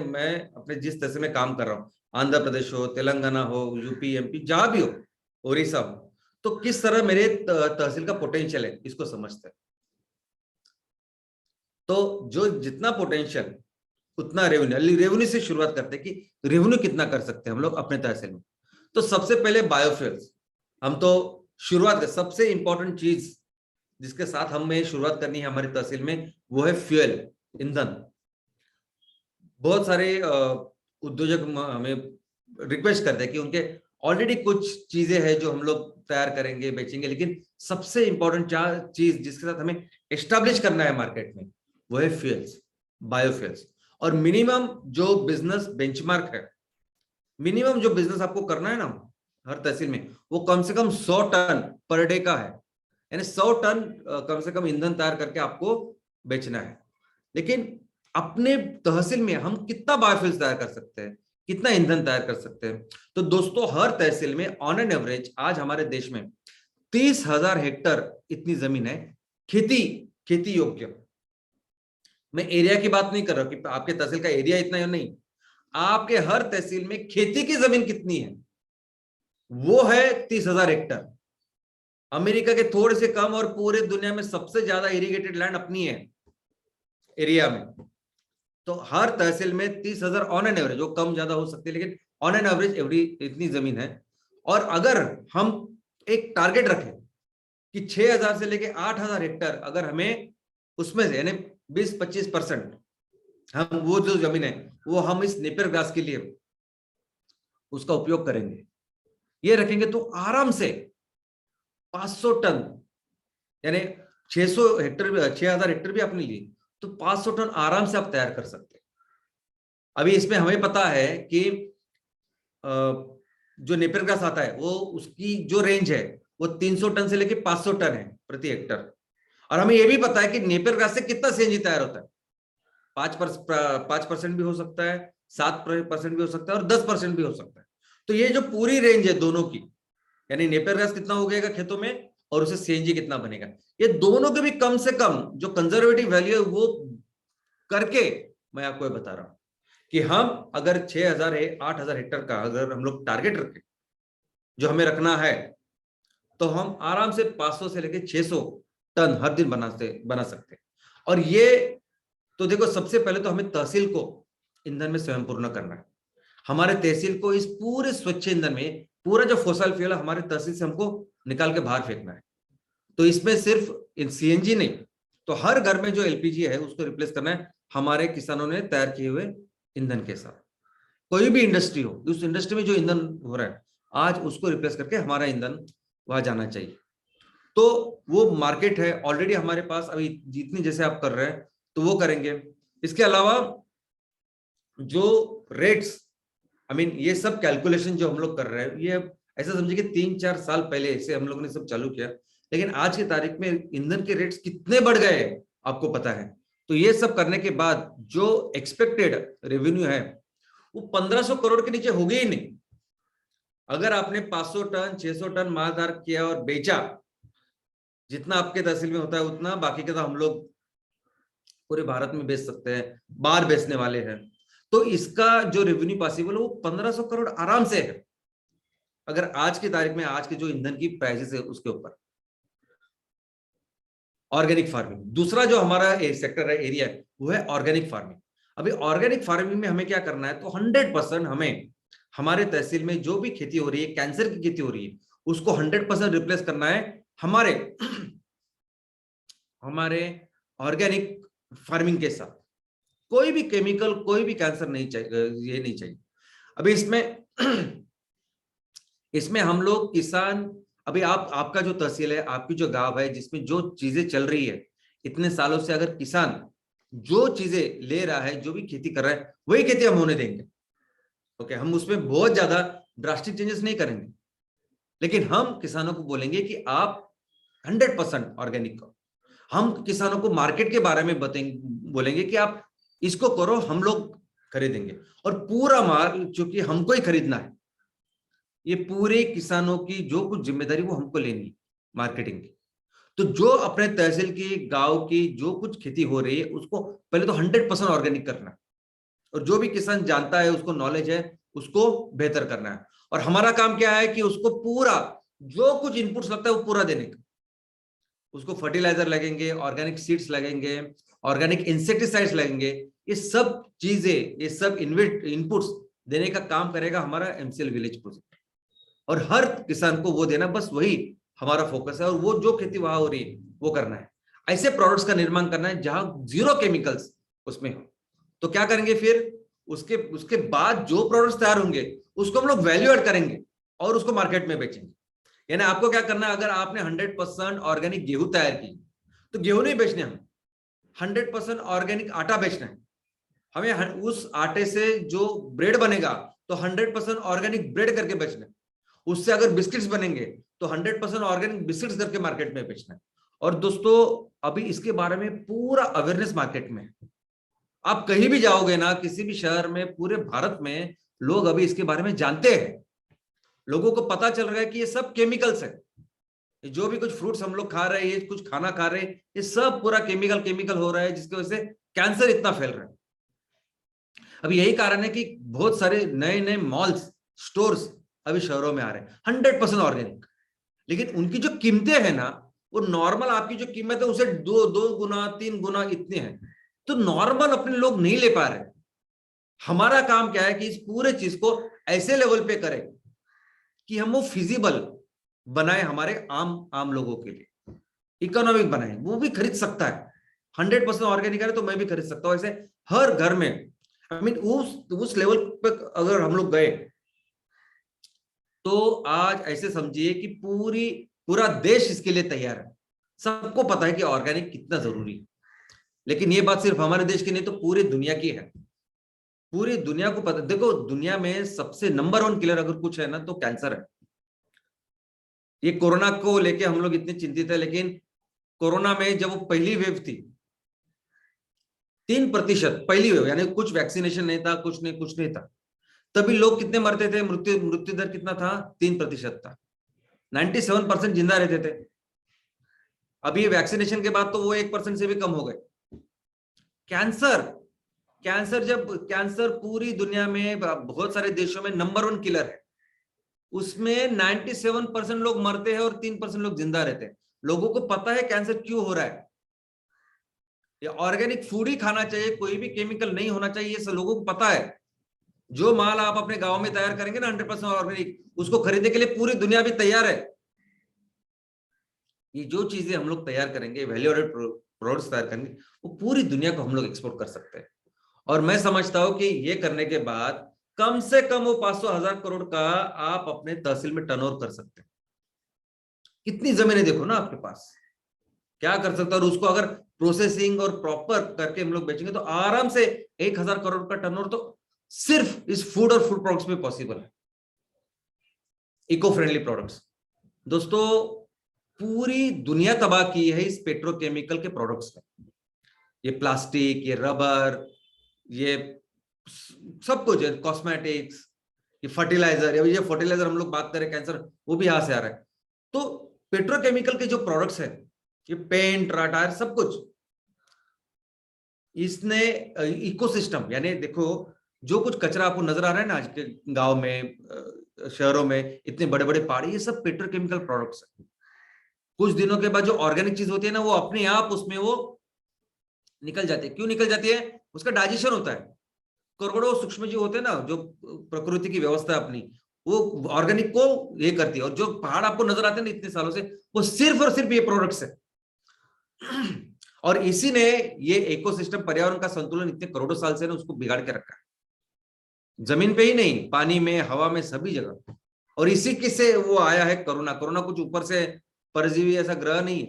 अपने जिस तहसील में काम कर रहा हूँ, आंध्र प्रदेश हो, तेलंगाना हो, यूपी, एमपी, जहां भी हो, उड़ीसा हो, तो किस तरह मेरे तहसील का पोटेंशियल है इसको समझते हैं। तो जो जितना पोटेंशियल उतना रेवेन्यू से शुरुआत करते हैं कि रेवेन्यू कितना कर सकते हैं हम लोग अपने तहसील में। तो सबसे पहले बायोफ्यूल्स, हम तो शुरुआत कर, सबसे इंपॉर्टेंट चीज जिसके साथ हमें शुरुआत करनी है हमारी तहसील में, वो है फ्यूल, ईंधन। बहुत सारे उद्योजक हमें रिक्वेस्ट करते हैं कि उनके ऑलरेडी कुछ चीजें हैं जो हम लोग तैयार करेंगे, बेचेंगे, लेकिन सबसे इंपॉर्टेंट चीज जिसके साथ हमें एस्टेब्लिश करना है मार्केट में, वो है फ्यूल्स, बायोफ्यूल्स। और मिनिमम जो बिजनेस बेंचमार्क है, मिनिमम जो बिजनेस आपको करना है ना हर तहसील में, वो कम से कम 100 टन पर डे का है, यानी 100 टन कम से कम ईंधन तैयार करके आपको बेचना है। लेकिन अपने तहसील में हम कितना बायोफ्यूल्स तैयार कर सकते हैं, कितना ईंधन तैयार कर सकते हैं? तो दोस्तों, हर तहसील में ऑन एन एवरेज आज हमारे देश में 30,000 हेक्टेयर इतनी जमीन है खेती योग्य। मैं एरिया की बात नहीं कर रहा कि आपके तहसील का एरिया इतना है, नहीं, आपके हर तहसील में खेती की जमीन कितनी है, वो है 30,000 हेक्टेयर। अमेरिका के थोड़े से कम और पूरे दुनिया में सबसे ज्यादा इरिगेटेड लैंड अपनी है एरिया में। तो हर तहसील में 30,000 ऑन एन एवरेज, वो कम ज्यादा हो सकती है, लेकिन ऑन एन एवरेज इतनी जमीन है। और अगर हम एक टारगेट रखें कि 6,000 से लेके 8,000 हेक्टेयर अगर हमें उसमें से यानी 20-25% हम वो जो जमीन है वो हम इस नेपियर ग्रास के लिए उसका उपयोग करेंगे, ये रखेंगे, तो आराम से 500 टन यानी 600 हेक्टेयर, 6,000 हेक्टेयर भी आपने लिए तो 500 टन आराम से आप तैयार कर सकते हैं। अभी इसमें हमें पता है कि जो नेपियर ग्रास आता है वो उसकी जो रेंज है वो 300 टन से लेके 500 टन है प्रति हेक्टर। और हमें यह भी पता है कि नेपियर ग्रास से कितना सीएनजी तैयार होता है, 5% भी हो सकता है, 7% भी हो सकता है और 10% भी हो सकता है। तो ये जो पूरी रेंज है दोनों की, यानी नेपियर ग्रास कितना हो गएगा खेतों में और उसे सीएनजी कितना बनेगा, ये दोनों के भी कम से कम जो कंजर्वेटिव वैल्यू है वो करके मैं आपको बता रहा हूं कि हम अगर 6,000 है 8,000 हेक्टेयर का अगर हम लोग टारगेट रखें जो हमें रखना है, तो हम आराम से 500 से लेकर 600 टन हर दिन बना सकते हैं। और ये तो देखो, सबसे पहले तो हमें तहसील को ईंधन में स्वयं पूर्ण करना है। हमारे तहसील को इस पूरे स्वच्छ ईंधन में, पूरा जो फॉसिल फ्यूल है हमारे तहसील से हमको निकाल के बाहर फेंकना है। तो इसमें सिर्फ सीएनजी नहीं, तो हर घर में जो एलपीजी है उसको रिप्लेस करना है हमारे किसानों ने तैयार किए हुए ईंधन के साथ। कोई भी इंडस्ट्री हो, उस इंडस्ट्री में जो ईंधन हो रहा है आज उसको रिप्लेस करके हमारा ईंधन वहां जाना चाहिए। तो वो मार्केट है ऑलरेडी हमारे पास, अभी जितनी जैसे आप कर रहे हैं तो वो करेंगे। इसके अलावा जो रेट्स, ये सब कैलकुलेशन जो हम लोग कर रहे हैं, ये ऐसा समझिए कि 3-4 साल पहले से हम लोग ने सब चालू किया, लेकिन आज की तारीख में ईंधन के रेट्स कितने बढ़ गए आपको पता है। तो ये सब करने के बाद जो एक्सपेक्टेड रेवेन्यू है वो 1,500 करोड़ के नीचे होगी ही नहीं। अगर आपने 500 टन 600 टन माल तैयार किया और बेचा, जितना आपके तहसील में होता है उतना, बाकी का तो हम लोग पूरे भारत में बेच सकते हैं, बाहर बेचने वाले हैं। तो इसका जो रेवेन्यू पॉसिबल है वो 1,500 करोड़ आराम से है, अगर आज की तारीख में आज के जो ईंधन की प्राइसेस है उसके ऊपर। ऑर्गेनिक फार्मिंग दूसरा जो हमारा सेक्टर है, एरिया है, वो है ऑर्गेनिक फार्मिंग। अभी ऑर्गेनिक फार्मिंग में हमें क्या करना है, तो 100% हमें हमारे तहसील में जो भी खेती हो रही है, कैंसर की खेती हो रही है, उसको 100% रिप्लेस करना है हमारे ऑर्गेनिक फार्मिंग के साथ। कोई भी केमिकल, कोई भी कैंसर नहीं चाहिए, ये नहीं चाहिए। अभी इसमें हम लोग किसान, अभी आपका जो तहसील है, आपकी जो गांव है, जिसमें जो चीजें चल रही है इतने सालों से, अगर किसान जो चीजें ले रहा है, जो भी खेती कर रहा है, वही खेती हम होने देंगे। ओके, हम उसमें बहुत ज्यादा ड्रास्टिक चेंजेस नहीं करेंगे, लेकिन हम किसानों को बोलेंगे कि आप 100% ऑर्गेनिक करो। हम किसानों को मार्केट के बारे में बोलेंगे कि आप इसको करो, हम लोग खरीदेंगे। और पूरा माल चूंकि हमको ही खरीदना है, ये पूरे किसानों की जो कुछ जिम्मेदारी वो हमको लेनी है मार्केटिंग की। तो जो अपने तहसील की, गांव की जो कुछ खेती हो रही है उसको पहले तो 100% ऑर्गेनिक करना है, और जो भी किसान जानता है, उसको नॉलेज है, उसको बेहतर करना है। और हमारा काम क्या है कि उसको पूरा जो कुछ इनपुट्स लगता है वो पूरा देने का। उसको फर्टिलाइजर लगेंगे, ऑर्गेनिक सीड्स लगेंगे, ऑर्गेनिक इंसेक्टिसाइड्स लगेंगे, ये सब चीजें, ये सब इनपुट्स देने का काम करेगा हमारा एमसीएल विलेज प्रोजेक्ट। और हर किसान को वो देना, बस वही हमारा फोकस है। और वो जो खेती वहां हो रही है वो करना है, ऐसे प्रोडक्ट्स का निर्माण करना है जहां जीरो केमिकल्स उसमें हो। तो क्या करेंगे फिर, उसके उसके बाद जो प्रोडक्ट्स तैयार होंगे उसको हम लोग वैल्यू एड करेंगे और उसको मार्केट में बेचेंगे। यानी आपको क्या करना है, अगर आपने 100% ऑर्गेनिक गेहूं तैयार की तो गेहूं नहीं बेचने, हम 100% ऑर्गेनिक आटा बेचना है हमें। उस आटे से जो ब्रेड बनेगा तो 100% ऑर्गेनिक ब्रेड करके बेचना है। उससे अगर बिस्किट्स बनेंगे तो 100% ऑर्गेनिक बिस्किट्स करके मार्केट में बेचना है। और दोस्तों अभी इसके बारे में पूरा अवेयरनेस मार्केट में है। आप कहीं भी जाओगे ना, किसी भी शहर में, पूरे भारत में लोग अभी इसके बारे में जानते हैं। लोगों को पता चल रहा है कि ये सब केमिकल्स है। जो भी कुछ फ्रूट्स हम लोग खा रहे हैं, कुछ खाना खा रहे हैं, ये सब पूरा केमिकल केमिकल हो रहा है, जिसकी वजह से कैंसर इतना फैल रहा है। अभी यही कारण है कि बहुत सारे नए नए मॉल्स, स्टोर्स अभी शहरों में आ रहे हैं 100% ऑर्गेनिक। लेकिन उनकी जो कीमतें हैं ना, वो नॉर्मल आपकी जो कीमत है उसे दो गुना 3 गुना इतने हैं। तो नॉर्मल अपने लोग नहीं ले पा रहे। हमारा काम क्या है कि इस पूरे चीज को ऐसे लेवल पे करें कि हम वो फिजिबल बनाए हमारे आम आम लोगों के लिए, इकोनॉमिक बनाए, वो भी खरीद सकता है। 100% ऑर्गेनिक है तो मैं भी खरीद सकता हूँ। ऐसे हर घर में, आई मीन उस लेवल पे अगर हम लोग गए तो आज ऐसे समझिए कि पूरा देश इसके लिए तैयार है। सबको पता है कि ऑर्गेनिक कितना जरूरी है। लेकिन ये बात सिर्फ हमारे देश की नहीं, तो पूरी दुनिया की है। पूरी दुनिया को पता। देखो, दुनिया में सबसे नंबर 1 किलर अगर कुछ है ना तो कैंसर है। ये कोरोना को लेके हम लोग इतने चिंतित है, लेकिन कोरोना में जब वो पहली वेव थी, 3% पहली वेव, यानी कुछ वैक्सीनेशन नहीं था, कुछ नहीं था, तभी लोग कितने मरते थे, मृत्यु दर कितना था, 3% था। 97% जिंदा रहते थे। अभी वैक्सीनेशन के बाद तो वो 1% से भी कम हो गए। कैंसर कैंसर पूरी दुनिया में बहुत सारे देशों में नंबर 1 किलर है। उसमें 97% लोग मरते हैं और 3% लोग जिंदा रहते हैं। लोगों को पता है कैंसर क्यों हो रहा है। ये ऑर्गेनिक फूड ही खाना चाहिए, कोई भी केमिकल नहीं होना चाहिए, ये सब लोगों को पता है। जो माल आप अपने गांव में तैयार करेंगे ना 100% ऑर्गेनिक, उसको खरीदने के लिए पूरी दुनिया भी तैयार है। ये जो चीजें हम लोग तैयार करेंगे, वैल्यू एडेड प्रोडक्ट्स तैयार करेंगे, वो पूरी दुनिया को हम लोग एक्सपोर्ट कर सकते हैं। और मैं समझता हूं कि ये करने के बाद कम से कम वो 500,000 करोड़ का आप अपने तहसील में टर्नओवर कर सकते हैं। कितनी जमीनें देखो ना आपके पास, क्या कर सकते हैं। और उसको अगर प्रोसेसिंग और प्रॉपर करके हम लोग बेचेंगे तो आराम से 1,000 करोड़ का टर्नओवर तो सिर्फ इस फूड और फूड प्रोडक्ट्स में पॉसिबल है। Eco friendly products. दोस्तों पूरी दुनिया तबाह की है इस पेट्रोकेमिकल के प्रोडक्ट्स में। ये प्लास्टिक, ये रबर, ये सब कुछ है, कॉस्मेटिक्स, ये फर्टिलाइजर। ये फर्टिलाइजर हम लोग बात करें, कैंसर वो भी यहां से आ रहा है। तो पेट्रोकेमिकल के जो प्रोडक्ट्स है, ये पेंट, टायर, सब कुछ, इसने इकोसिस्टम, यानी देखो जो कुछ कचरा आपको नजर आ रहा है ना आज के गांव में, शहरों में इतने बड़े बड़े पहाड़, ये सब पेट्रोकेमिकल प्रोडक्ट्स है। कुछ दिनों के बाद जो ऑर्गेनिक चीज होती है ना, वो अपने आप उसमें वो निकल जाती है। क्यों निकल जाती है? उसका डाइजेशन होता है। करोड़ों सूक्ष्म जीव होते हैं ना, जो प्रकृति की व्यवस्था अपनी, वो ऑर्गेनिक को ये करती है। और जो पहाड़ आपको नजर आते हैं ना इतने सालों से, वो सिर्फ और सिर्फ ये प्रोडक्ट्स है। और इसी ने ये इकोसिस्टम, पर्यावरण का संतुलन इतने करोड़ों साल से ना उसको बिगाड़ के रखा है। जमीन पे ही नहीं, पानी में, हवा में, सभी जगह। और इसी के से वो आया है कोरोना। कोरोना कुछ ऊपर से परजीवी ऐसा ग्रह नहीं,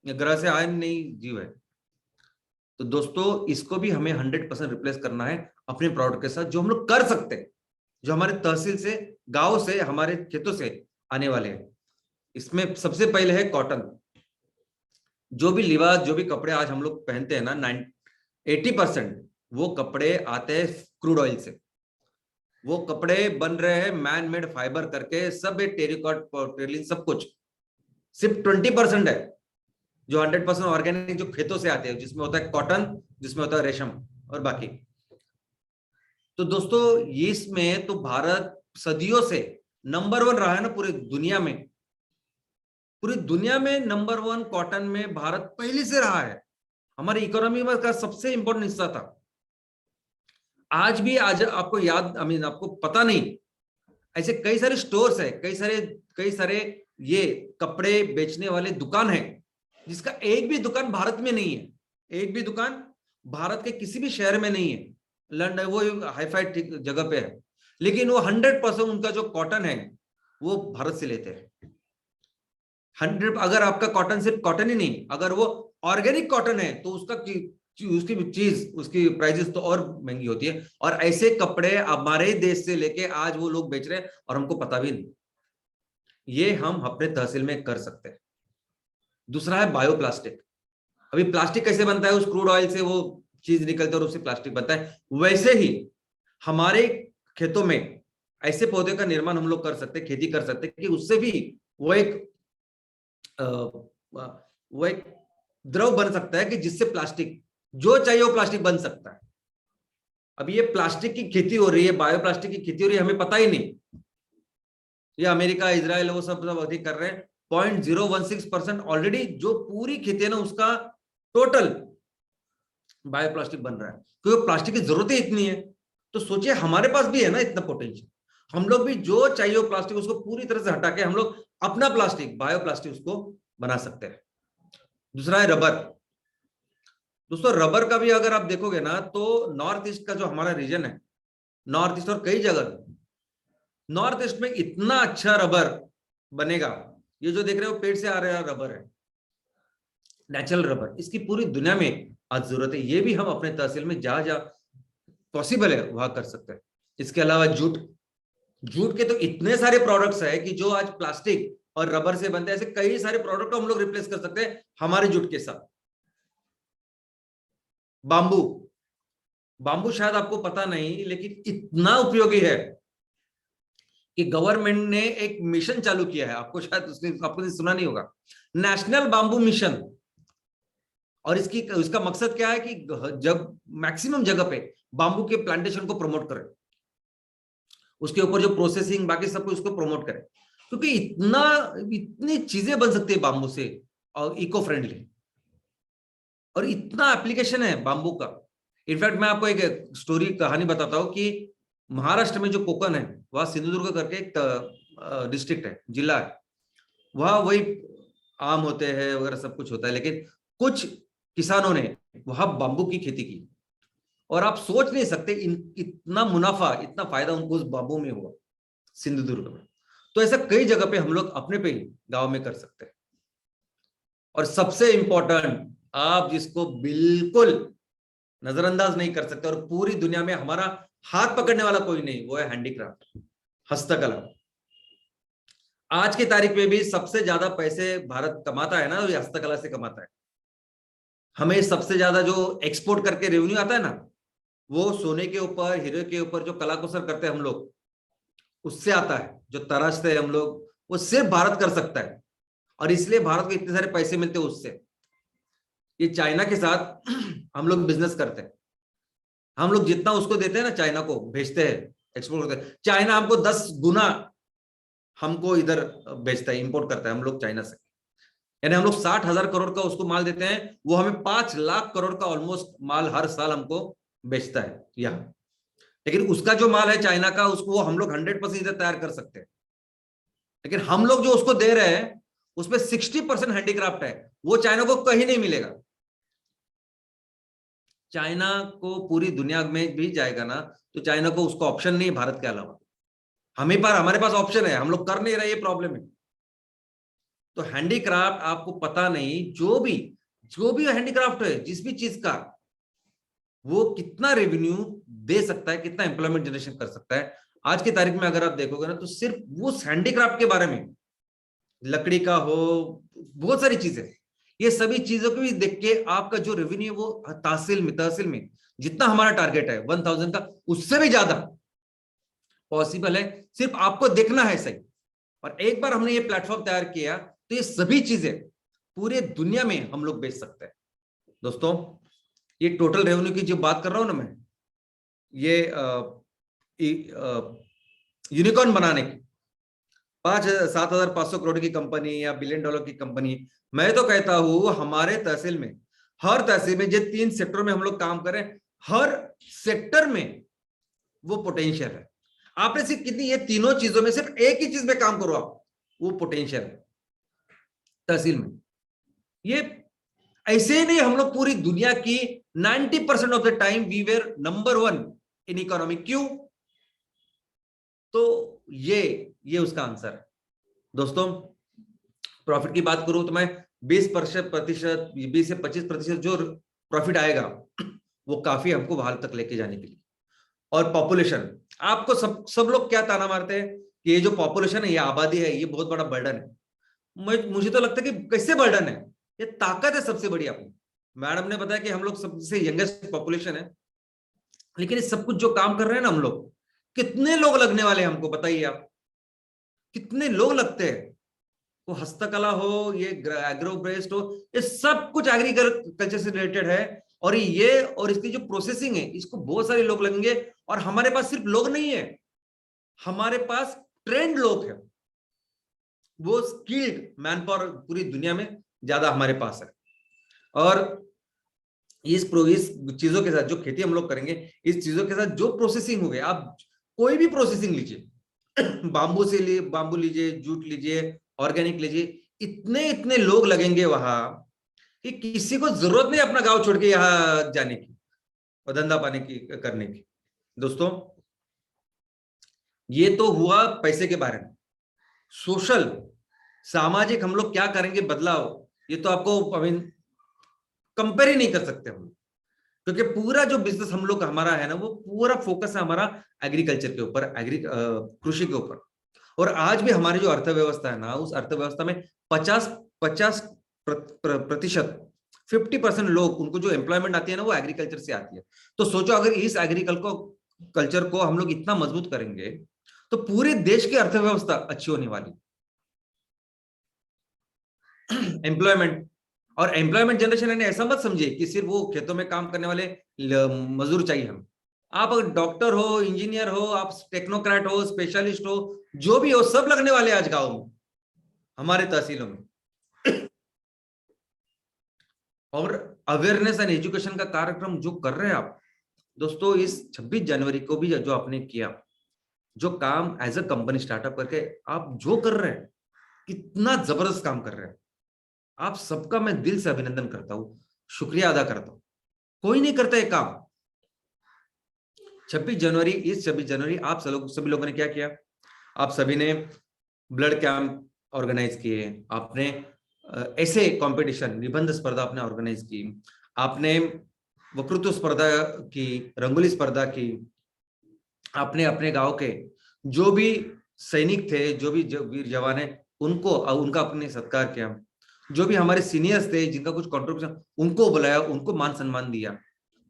ग्रह से आया नहीं जीव है। तो दोस्तों इसको भी हमें 100% रिप्लेस करना है अपने प्रोडक्ट के साथ, जो हम लोग कर सकते हैं, जो हमारे तहसील से, गांव से, हमारे खेतों से आने वाले हैं। इसमें सबसे पहले है कॉटन। जो भी लिबास, जो भी कपड़े आज हम लोग पहनते हैं ना, 80% वो कपड़े आते हैं क्रूड ऑयल से, वो कपड़े बन रहे हैं मैन मेड फाइबर करके, सब टेरिकॉट पॉलिस्टर सब कुछ। सिर्फ 20% है जो 100% ऑर्गेनिक जो खेतों से आते हैं, जिसमें होता है कॉटन, जिसमें होता है रेशम और बाकी। तो दोस्तों इसमें तो भारत सदियों से नंबर 1 रहा है ना पूरी दुनिया में। पूरी दुनिया में नंबर 1 कॉटन में भारत पहले से रहा है, हमारी इकोनॉमी में का सबसे इंपॉर्टेंट हिस्सा था। आज भी आज आपको याद आपको पता नहीं, ऐसे कई सारे स्टोर्स है, कई सारे ये कपड़े बेचने वाले दुकान है, जिसका एक भी दुकान भारत में नहीं है, एक भी दुकान भारत के किसी भी शहर में नहीं है। लंदन वो हाईफाई जगह पे है, लेकिन वो 100% उनका जो कॉटन है वो भारत से लेते हैं। 100, अगर आपका कॉटन सिर्फ कॉटन ही नहीं, अगर वो ऑर्गेनिक कॉटन है तो उसकी प्राइसेस तो और महंगी होती है। और ऐसे कपड़े हमारे देश से लेके आज वो लोग बेच रहे हैं और हमको पता भी नहीं। ये हम अपने तहसील में कर सकते हैं। दूसरा है बायोप्लास्टिक। अभी प्लास्टिक कैसे बनता है, उस क्रूड ऑयल से वो चीज निकलती है और उससे प्लास्टिक बनता है। वैसे ही हमारे खेतों में ऐसे पौधे का निर्माण हम लोग कर सकते हैं, खेती कर सकते हैं कि उससे भी वो एक द्रव बन सकता है कि जिससे प्लास्टिक जो चाहिए वो प्लास्टिक बन सकता है। अब ये प्लास्टिक की खेती हो रही है, बायोप्लास्टिक की खेती हो रही है, हमें पता ही नहीं। ये अमेरिका, इजराइल वो सब अधिक कर रहे हैं। 0.016% ऑलरेडी जो पूरी खेती है ना उसका टोटल बायोप्लास्टिक बन रहा है, क्योंकि प्लास्टिक की जरूरत ही इतनी है। तो सोचिए हमारे पास भी है ना इतना पोटेंशियल, हम लोग भी जो चाहिए वो प्लास्टिक उसको पूरी तरह से हटा के हम लोग अपना प्लास्टिक, बायोप्लास्टिक उसको बना सकते हैं। दूसरा है रबर। दोस्तों रबर का भी अगर आप देखोगे ना तो नॉर्थ ईस्ट का जो हमारा रीजन है, नॉर्थ ईस्ट और कई जगह नॉर्थ ईस्ट में इतना अच्छा रबर बनेगा। ये जो देख रहे हो पेड़ से आ रहा रबर है, नेचुरल रबर, इसकी पूरी दुनिया में आज जरूरत है। ये भी हम अपने तहसील में जहां जहां पॉसिबल है वहां कर सकते हैं। इसके अलावा जूट, जूट के तो इतने सारे प्रोडक्ट्स है कि जो आज प्लास्टिक और रबर से बनते हैं, ऐसे कई सारे प्रोडक्ट को हम लोग रिप्लेस कर सकते हैं हमारे जूट के साथ। बांबू, बांबू शायद आपको पता नहीं लेकिन इतना उपयोगी है कि गवर्नमेंट ने एक मिशन चालू किया है, आपको शायद आपने सुना नहीं होगा, नेशनल बांबू मिशन। और इसका मकसद क्या है कि जब मैक्सिमम जगह पे बांबू के प्लांटेशन को प्रमोट करें, उसके ऊपर जो प्रोसेसिंग बाकी सब कुछ उसको प्रमोट करें, क्योंकि इतनी चीजें बन सकती है बांबू से और इको फ्रेंडली, और इतना एप्लीकेशन है बांबू का। इनफैक्ट मैं आपको एक स्टोरी कहानी बताता हूँ कि महाराष्ट्र में जो कोकण है वहां सिंधुदुर्ग करके एक डिस्ट्रिक्ट है, जिला है, वहां वही आम होते हैं वगैरह सब कुछ होता है, लेकिन कुछ किसानों ने वहां बांबू की खेती की और आप सोच नहीं सकते इतना मुनाफा, इतना फायदा उनको उस बांबू में हुआ सिंधुदुर्ग में। तो ऐसा कई जगह पे हम लोग अपने पे गांव में कर सकते हैं। और सबसे इंपॉर्टेंट, आप जिसको बिल्कुल नजरअंदाज नहीं कर सकते और पूरी दुनिया में हमारा हाथ पकड़ने वाला कोई नहीं, वो है हैंडीक्राफ्ट, हस्तकला। आज की तारीख में भी सबसे ज्यादा पैसे भारत कमाता है ना, वो हस्तकला से कमाता है। हमें सबसे ज्यादा जो एक्सपोर्ट करके रेवेन्यू आता है ना, वो सोने के ऊपर, हीरे के ऊपर जो कलाकुसर करते हैं हम लोग, उससे आता है। जो तराशते हैं हम लोग, वो सिर्फ भारत कर सकता है, और इसलिए भारत को इतने सारे पैसे मिलते हैं उससे। ये चाइना के साथ हम लोग बिजनेस करते हैं, हम लोग जितना उसको देते हैं ना, चाइना को भेजते हैं, एक्सपोर्ट करते हैं, चाइना हमको 10 गुना हमको इधर बेचता है, इंपोर्ट करता है हम लोग चाइना से। यानी हम लोग 60,000 करोड़ का उसको माल देते हैं, वो हमें 5 लाख करोड़ का ऑलमोस्ट माल हर साल हमको बेचता है यहाँ। लेकिन उसका जो माल है चाइना का, उसको हम लोग 100% इधर तैयार कर सकते हैं, लेकिन हम लोग जो उसको दे रहे हैं उसमें 60% हैंडीक्राफ्ट है, वो चाइना को कहीं नहीं मिलेगा। चाइना को पूरी दुनिया में भी जाएगा ना तो चाइना को उसका ऑप्शन नहीं है भारत के अलावा। हमारे पास ऑप्शन है, हम लोग कर नहीं रहे, ये प्रॉब्लम है। तो हैंडीक्राफ्ट आपको पता नहीं, जो भी हैंडीक्राफ्ट है जिस भी चीज का, वो कितना रेवेन्यू दे सकता है, कितना एम्प्लॉयमेंट जनरेशन कर सकता है। आज की तारीख में अगर आप देखोगे ना तो सिर्फ वो हैंडीक्राफ्ट के बारे में, लकड़ी का हो, बहुत सारी चीजें, ये सभी चीजों को भी देख के आपका जो रेवेन्यू है वो तहसील में जितना हमारा टारगेट है 1000 का, उससे भी ज्यादा पॉसिबल है, सिर्फ आपको देखना है सही। और एक बार हमने ये प्लेटफॉर्म तैयार किया तो ये सभी चीजें पूरे दुनिया में हम लोग बेच सकते हैं। दोस्तों, ये टोटल रेवेन्यू की जो बात कर रहा हूं ना मैं, ये यूनिकॉर्न बनाने की 7,500 करोड़ की कंपनी या बिलियन डॉलर की कंपनी, मैं तो कहता हूं हमारे तहसील में, हर तहसील में, जो 3 सेक्टर में हम लोग काम करें, हर सेक्टर में वो पोटेंशियल है। आपने सिर्फ कितनी, ये तीनों चीजों में सिर्फ एक ही चीज में काम करो आप, वो पोटेंशियल है तहसील में। ये ऐसे ही नहीं, हम लोग पूरी दुनिया की 90% of the time we were number 1 in economy. क्यों? तो ये उसका आंसर है। दोस्तों, प्रॉफिट की बात करूं तो मैं 20% 20 से 25% जो प्रॉफिट आएगा वो काफी हमको वहां तक लेके जाने के लिए। और पॉपुलेशन, आपको सब लोग क्या ताना मारते हैं कि ये जो पॉपुलेशन है, ये आबादी है, ये बहुत बड़ा बर्डन है। मुझे तो लगता है कि कैसे बर्डन है, ये ताकत है सबसे बड़ी अपनी। मैडम ने बताया कि हम लोग सबसे यंगेस्ट पॉपुलेशन है, लेकिन इस सब कुछ जो काम कर रहे हैं ना हम लोग, कितने लोग लगने वाले हैं हमको बताइए आप, कितने लोग लगते हैं? वो हस्तकला हो, ये एग्रो बेस्ड हो, ये सब कुछ एग्रीकल्चर से रिलेटेड है। और इसकी जो प्रोसेसिंग है, इसको बहुत सारे लोग लगेंगे। और हमारे पास सिर्फ लोग नहीं है, हमारे पास ट्रेंड लोग हैं, वो स्किल्ड मैन पावर पूरी दुनिया में ज्यादा हमारे पास है। और इस चीजों के साथ जो खेती हम लोग करेंगे, इस चीजों के साथ जो प्रोसेसिंग हो गई, आप कोई भी प्रोसेसिंग लीजिए, बांबू लीजिए, जूट लीजिए, ऑर्गेनिक लीजिए, इतने लोग लगेंगे वहां कि किसी को जरूरत नहीं अपना गांव छोड़ के यहाँ जाने की और धंधा पाने की करने की। दोस्तों, ये तो हुआ पैसे के बारे में। सोशल, सामाजिक हम लोग क्या करेंगे बदलाव, ये तो आपको कंपेयर ही नहीं कर सकते हम, क्योंकि पूरा जो बिजनेस हम लोग का हमारा है ना, वो पूरा फोकस है हमारा एग्रीकल्चर के ऊपर, कृषि के ऊपर। और आज भी हमारी जो अर्थव्यवस्था है ना, उस अर्थव्यवस्था में 50% 50% लोग, उनको जो एम्प्लॉयमेंट आती है ना, वो एग्रीकल्चर से आती है। तो सोचो, अगर इस एग्रीकल्चर को हम लोग इतना मजबूत करेंगे तो पूरे देश की अर्थव्यवस्था अच्छी होने वाली। एम्प्लॉयमेंट, और एम्प्लॉयमेंट जनरेशन यानी ऐसा मत समझिए कि सिर्फ वो खेतों में काम करने वाले मजदूर चाहिए हम। आप अगर डॉक्टर हो, इंजीनियर हो, आप टेक्नोक्रेट हो, स्पेशलिस्ट हो, जो भी हो, सब लगने वाले आज गांव में, हमारे तहसीलों में। और अवेयरनेस एंड एजुकेशन का कार्यक्रम जो कर रहे हैं आप दोस्तों, इस 26 जनवरी को भी जो आपने किया, जो काम एज अ कंपनी स्टार्टअप करके आप जो कर रहे हैं, कितना जबरदस्त काम कर रहे हैं। आप सबका मैं दिल से अभिनंदन करता हूं, शुक्रिया अदा करता हूं। कोई नहीं करता ये काम। 26 जनवरी आप सभी लोगों ने क्या किया? आप सभी ने ब्लड कैंप ऑर्गेनाइज किए, आपने ऐसे कंपटीशन, निबंध स्पर्धा आपने ऑर्गेनाइज की, आपने वक्तृत्व स्पर्धा की, रंगोली स्पर्धा की, आपने अपने गांव के जो भी सैनिक थे, जो भी वीर जवान है, उनको उनका अपने सत्कार किया। जो भी हमारे सीनियर्स थे जिनका कुछ कंट्रीब्यूशन, उनको बुलाया, उनको मान सम्मान दिया।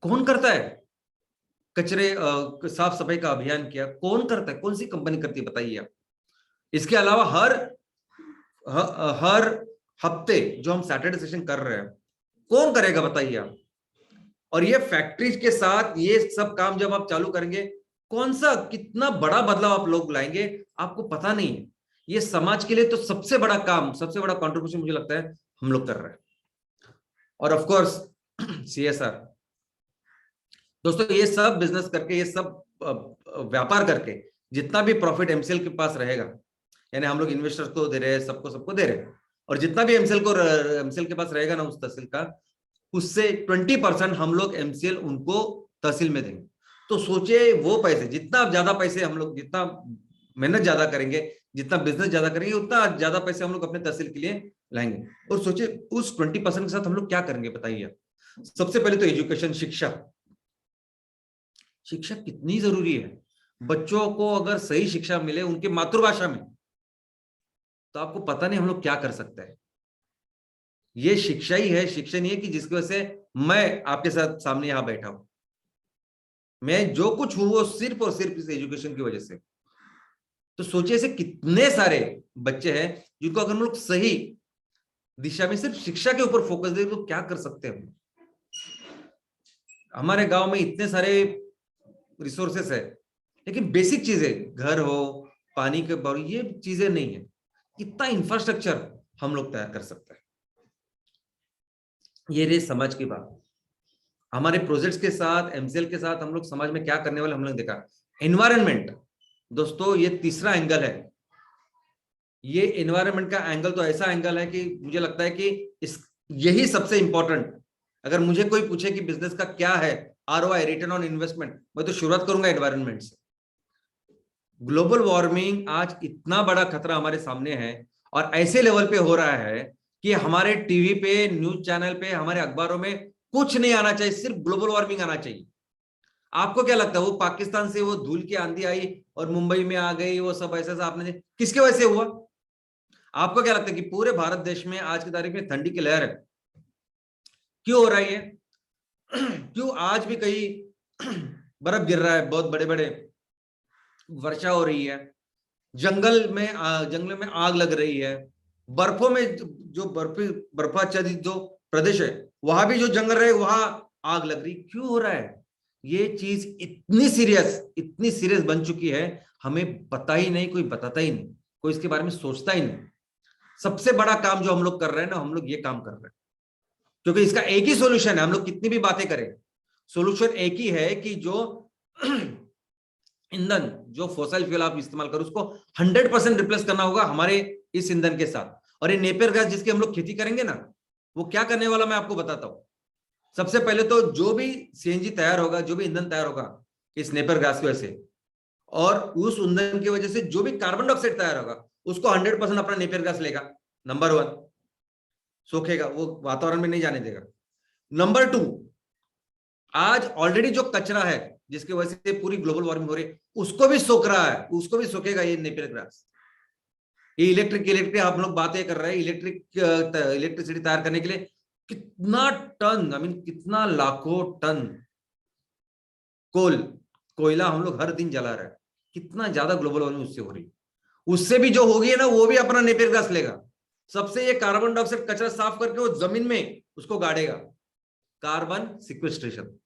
कौन करता है? कचरे साफ सफाई का अभियान किया, कौन करता है? कौन सी कंपनी करती है बताइए आप? इसके अलावा हर हफ्ते जो हम सैटरडे सेशन कर रहे हैं, कौन करेगा बताइए आप? और ये फैक्ट्रीज के साथ ये सब काम जब आप चालू करेंगे, कौन सा कितना बड़ा बदलाव आप लोग लाएंगे, आपको पता नहीं है। ये समाज के लिए तो सबसे बड़ा काम, सबसे बड़ा कंट्रीब्यूशन मुझे लगता है हम लोग कर रहे हैं। और ऑफ कोर्स CSR। दोस्तों, ये सब बिजनेस करके, ये सब व्यापार करके जितना भी प्रॉफिट MCL के पास रहेगा, यानी हम लोग इन्वेस्टर्स को दे रहे हैं, सबको दे रहे हैं, और जितना भी MCL के पास रहेगा ना उस तहसील का, उससे 20% हम लोग MCL उनको तहसील में देंगे। तो सोचिए, वो पैसे, जितना ज्यादा पैसे हम लोग, जितना मेहनत ज्यादा करेंगे, जितना बिजनेस ज्यादा करेंगे, उतना ज्यादा पैसे हम लोग अपने तहसील के लिए लाएंगे। और सोचिए, उस 20% के साथ हम लोग क्या करेंगे बताइए? सबसे पहले तो एजुकेशन, शिक्षा। शिक्षा कितनी जरूरी है। बच्चों को अगर सही शिक्षा मिले उनके मातृभाषा में, तो आपको पता नहीं हम लोग क्या कर सकते हैं। ये शिक्षा ही है, शिक्षा नहीं है कि जिसकी वजह से मैं आपके साथ सामने यहां बैठा हूं। मैं जो कुछ हूं वो सिर्फ और सिर्फ इस एजुकेशन की वजह से। तो सोचिए ऐसे कितने सारे बच्चे हैं जिनको अगर हम लोग सही दिशा में सिर्फ शिक्षा के ऊपर फोकस दें तो क्या कर सकते हैं हम। हमारे गांव में इतने सारे रिसोर्सेस है, लेकिन बेसिक चीजें घर हो, पानी के बारे, ये चीजें नहीं है। कितना इंफ्रास्ट्रक्चर हम लोग तैयार कर सकते हैं। ये रही समझ की बात। हमारे प्रोजेक्ट्स के साथ, एमसीएल के साथ हम लोग समाज में क्या करने वाले हम लोग देखा। एनवायरनमेंट दोस्तों, ये तीसरा एंगल है। ये एनवायरनमेंट का एंगल तो ऐसा एंगल है कि मुझे लगता है कि इस यही सबसे इंपॉर्टेंट। अगर मुझे कोई पूछे कि बिजनेस का क्या है आरओआई, रिटर्न ऑन इन्वेस्टमेंट, मैं तो शुरुआत करूंगा एनवायरनमेंट से। ग्लोबल वार्मिंग आज इतना बड़ा खतरा हमारे सामने है और ऐसे लेवल पे हो रहा है कि हमारे टीवी पे, न्यूज चैनल पे, हमारे अखबारों में कुछ नहीं आना चाहिए, सिर्फ ग्लोबल वार्मिंग आना चाहिए। आपको क्या लगता है वो पाकिस्तान से वो धूल की आंधी आई और मुंबई में आ गई, वो सब ऐसा आपने किसके वजह से हुआ? आपको क्या लगता है कि पूरे भारत देश में आज की तारीख में ठंडी की लहर है, क्यों हो रही है? क्यों आज भी कहीं बर्फ गिर रहा है, बहुत बड़े बड़े वर्षा हो रही है, जंगल में आग लग रही है, बर्फों में जो बर्फाच्छादित जो प्रदेश है वहां भी जो जंगल रहे वहां आग लग रही, क्यों हो रहा है? ये चीज इतनी सीरियस बन चुकी है, हमें पता ही नहीं, कोई बताता ही नहीं, कोई इसके बारे में सोचता ही नहीं। सबसे बड़ा काम जो हम लोग कर रहे हैं ना, हम लोग ये काम कर रहे हैं क्योंकि इसका एक ही सोल्यूशन है। हम लोग कितनी भी बातें करें, सोल्यूशन एक ही है कि जो ईंधन, जो फॉसिल फ्यूल आप इस्तेमाल करो उसको 100% रिप्लेस करना होगा हमारे इस ईंधन के साथ। और ये नेपियर गैस जिसकी हम लोग खेती करेंगे ना, वो क्या करने वाला मैं आपको बताता हूं। सबसे पहले तो जो भी सीएनजी तैयार होगा, जो भी ईंधन तैयार होगा इस नेपियर गैस की वजह से, और उस ईंधन की वजह से जो भी कार्बन डाइऑक्साइड तैयार होगा उसको 100% अपना नेपियर गैस लेगा। नंबर 1, सोखेगा, वो वातावरण में नहीं जाने देगा। नंबर 2, आज ऑलरेडी जो कचरा है जिसकी वजह से पूरी ग्लोबल वार्मिंग हो रही है उसको भी सोख रहा है, उसको भी सोखेगा ये नेपियर गैस। ये इलेक्ट्रिक आप लोग बातें कर रहे हैं, इलेक्ट्रिसिटी तैयार करने के लिए कितना टन, कितना लाखों टन कोयला हम लोग हर दिन जला रहे हैं। कितना ज्यादा ग्लोबल वार्मिंग उससे हो रही है। उससे भी जो होगी है ना, वो भी अपना नेपियर गैस लेगा। सबसे ये कार्बन डाइऑक्साइड कचरा साफ करके वो जमीन में उसको गाड़ेगा। कार्बन सिक्वेस्ट्रेशन,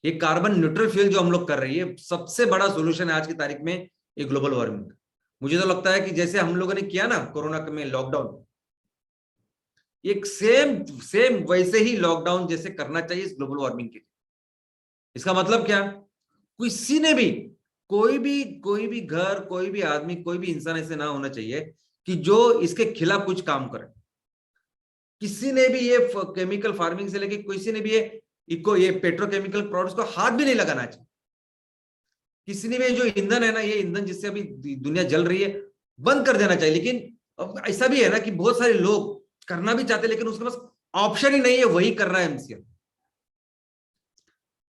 ये कार्बन न्यूट्रल फ्यूल जो हम लोग कर रही है, सबसे बड़ा सोल्यूशन है आज की तारीख में ये ग्लोबल वार्मिंग। मुझे तो लगता है कि जैसे हम लोगों ने किया ना कोरोना में लॉकडाउन, एक सेम वैसे ही लॉकडाउन जैसे करना चाहिए इस ग्लोबल वार्मिंग के लिए। इसका मतलब क्या? किसी ने भी कोई भी घर, कोई भी आदमी, कोई भी इंसान ऐसे ना होना चाहिए कि जो इसके खिलाफ कुछ काम करे। किसी ने भी ये केमिकल फार्मिंग से लेके किसी ने भी ये पेट्रोकेमिकल प्रोडक्ट्स को हाथ भी नहीं लगाना चाहिए। किसी ने भी जो ईंधन है ना, ये ईंधन जिससे अभी दुनिया जल रही है, बंद कर देना चाहिए। लेकिन ऐसा भी है ना कि बहुत सारे लोग करना भी चाहते हैं लेकिन उसके पास ऑप्शन ही नहीं है, वही कर रहा है एमसीएल।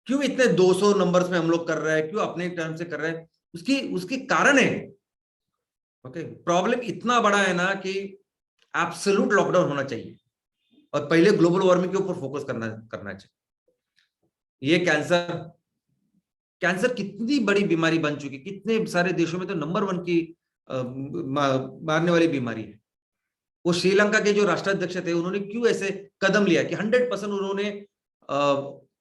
क्यों इतने 200 नंबर्स में हम लोग कर रहे हैं, क्यों अपने टर्म से कर रहे हैं? उसकी कारण है। ओके, प्रॉब्लम इतना बड़ा है ना कि एब्सोल्यूट लॉकडाउन होना चाहिए और पहले ग्लोबल वार्मिंग के ऊपर फोकस करना चाहिए। ये कैंसर कितनी बड़ी बीमारी बन चुकी है, कितने सारे देशों में तो नंबर 1 की मारने वाली बीमारी है। वो श्रीलंका के जो राष्ट्राध्यक्ष थे उन्होंने क्यों ऐसे कदम लिया कि 100% उन्होंने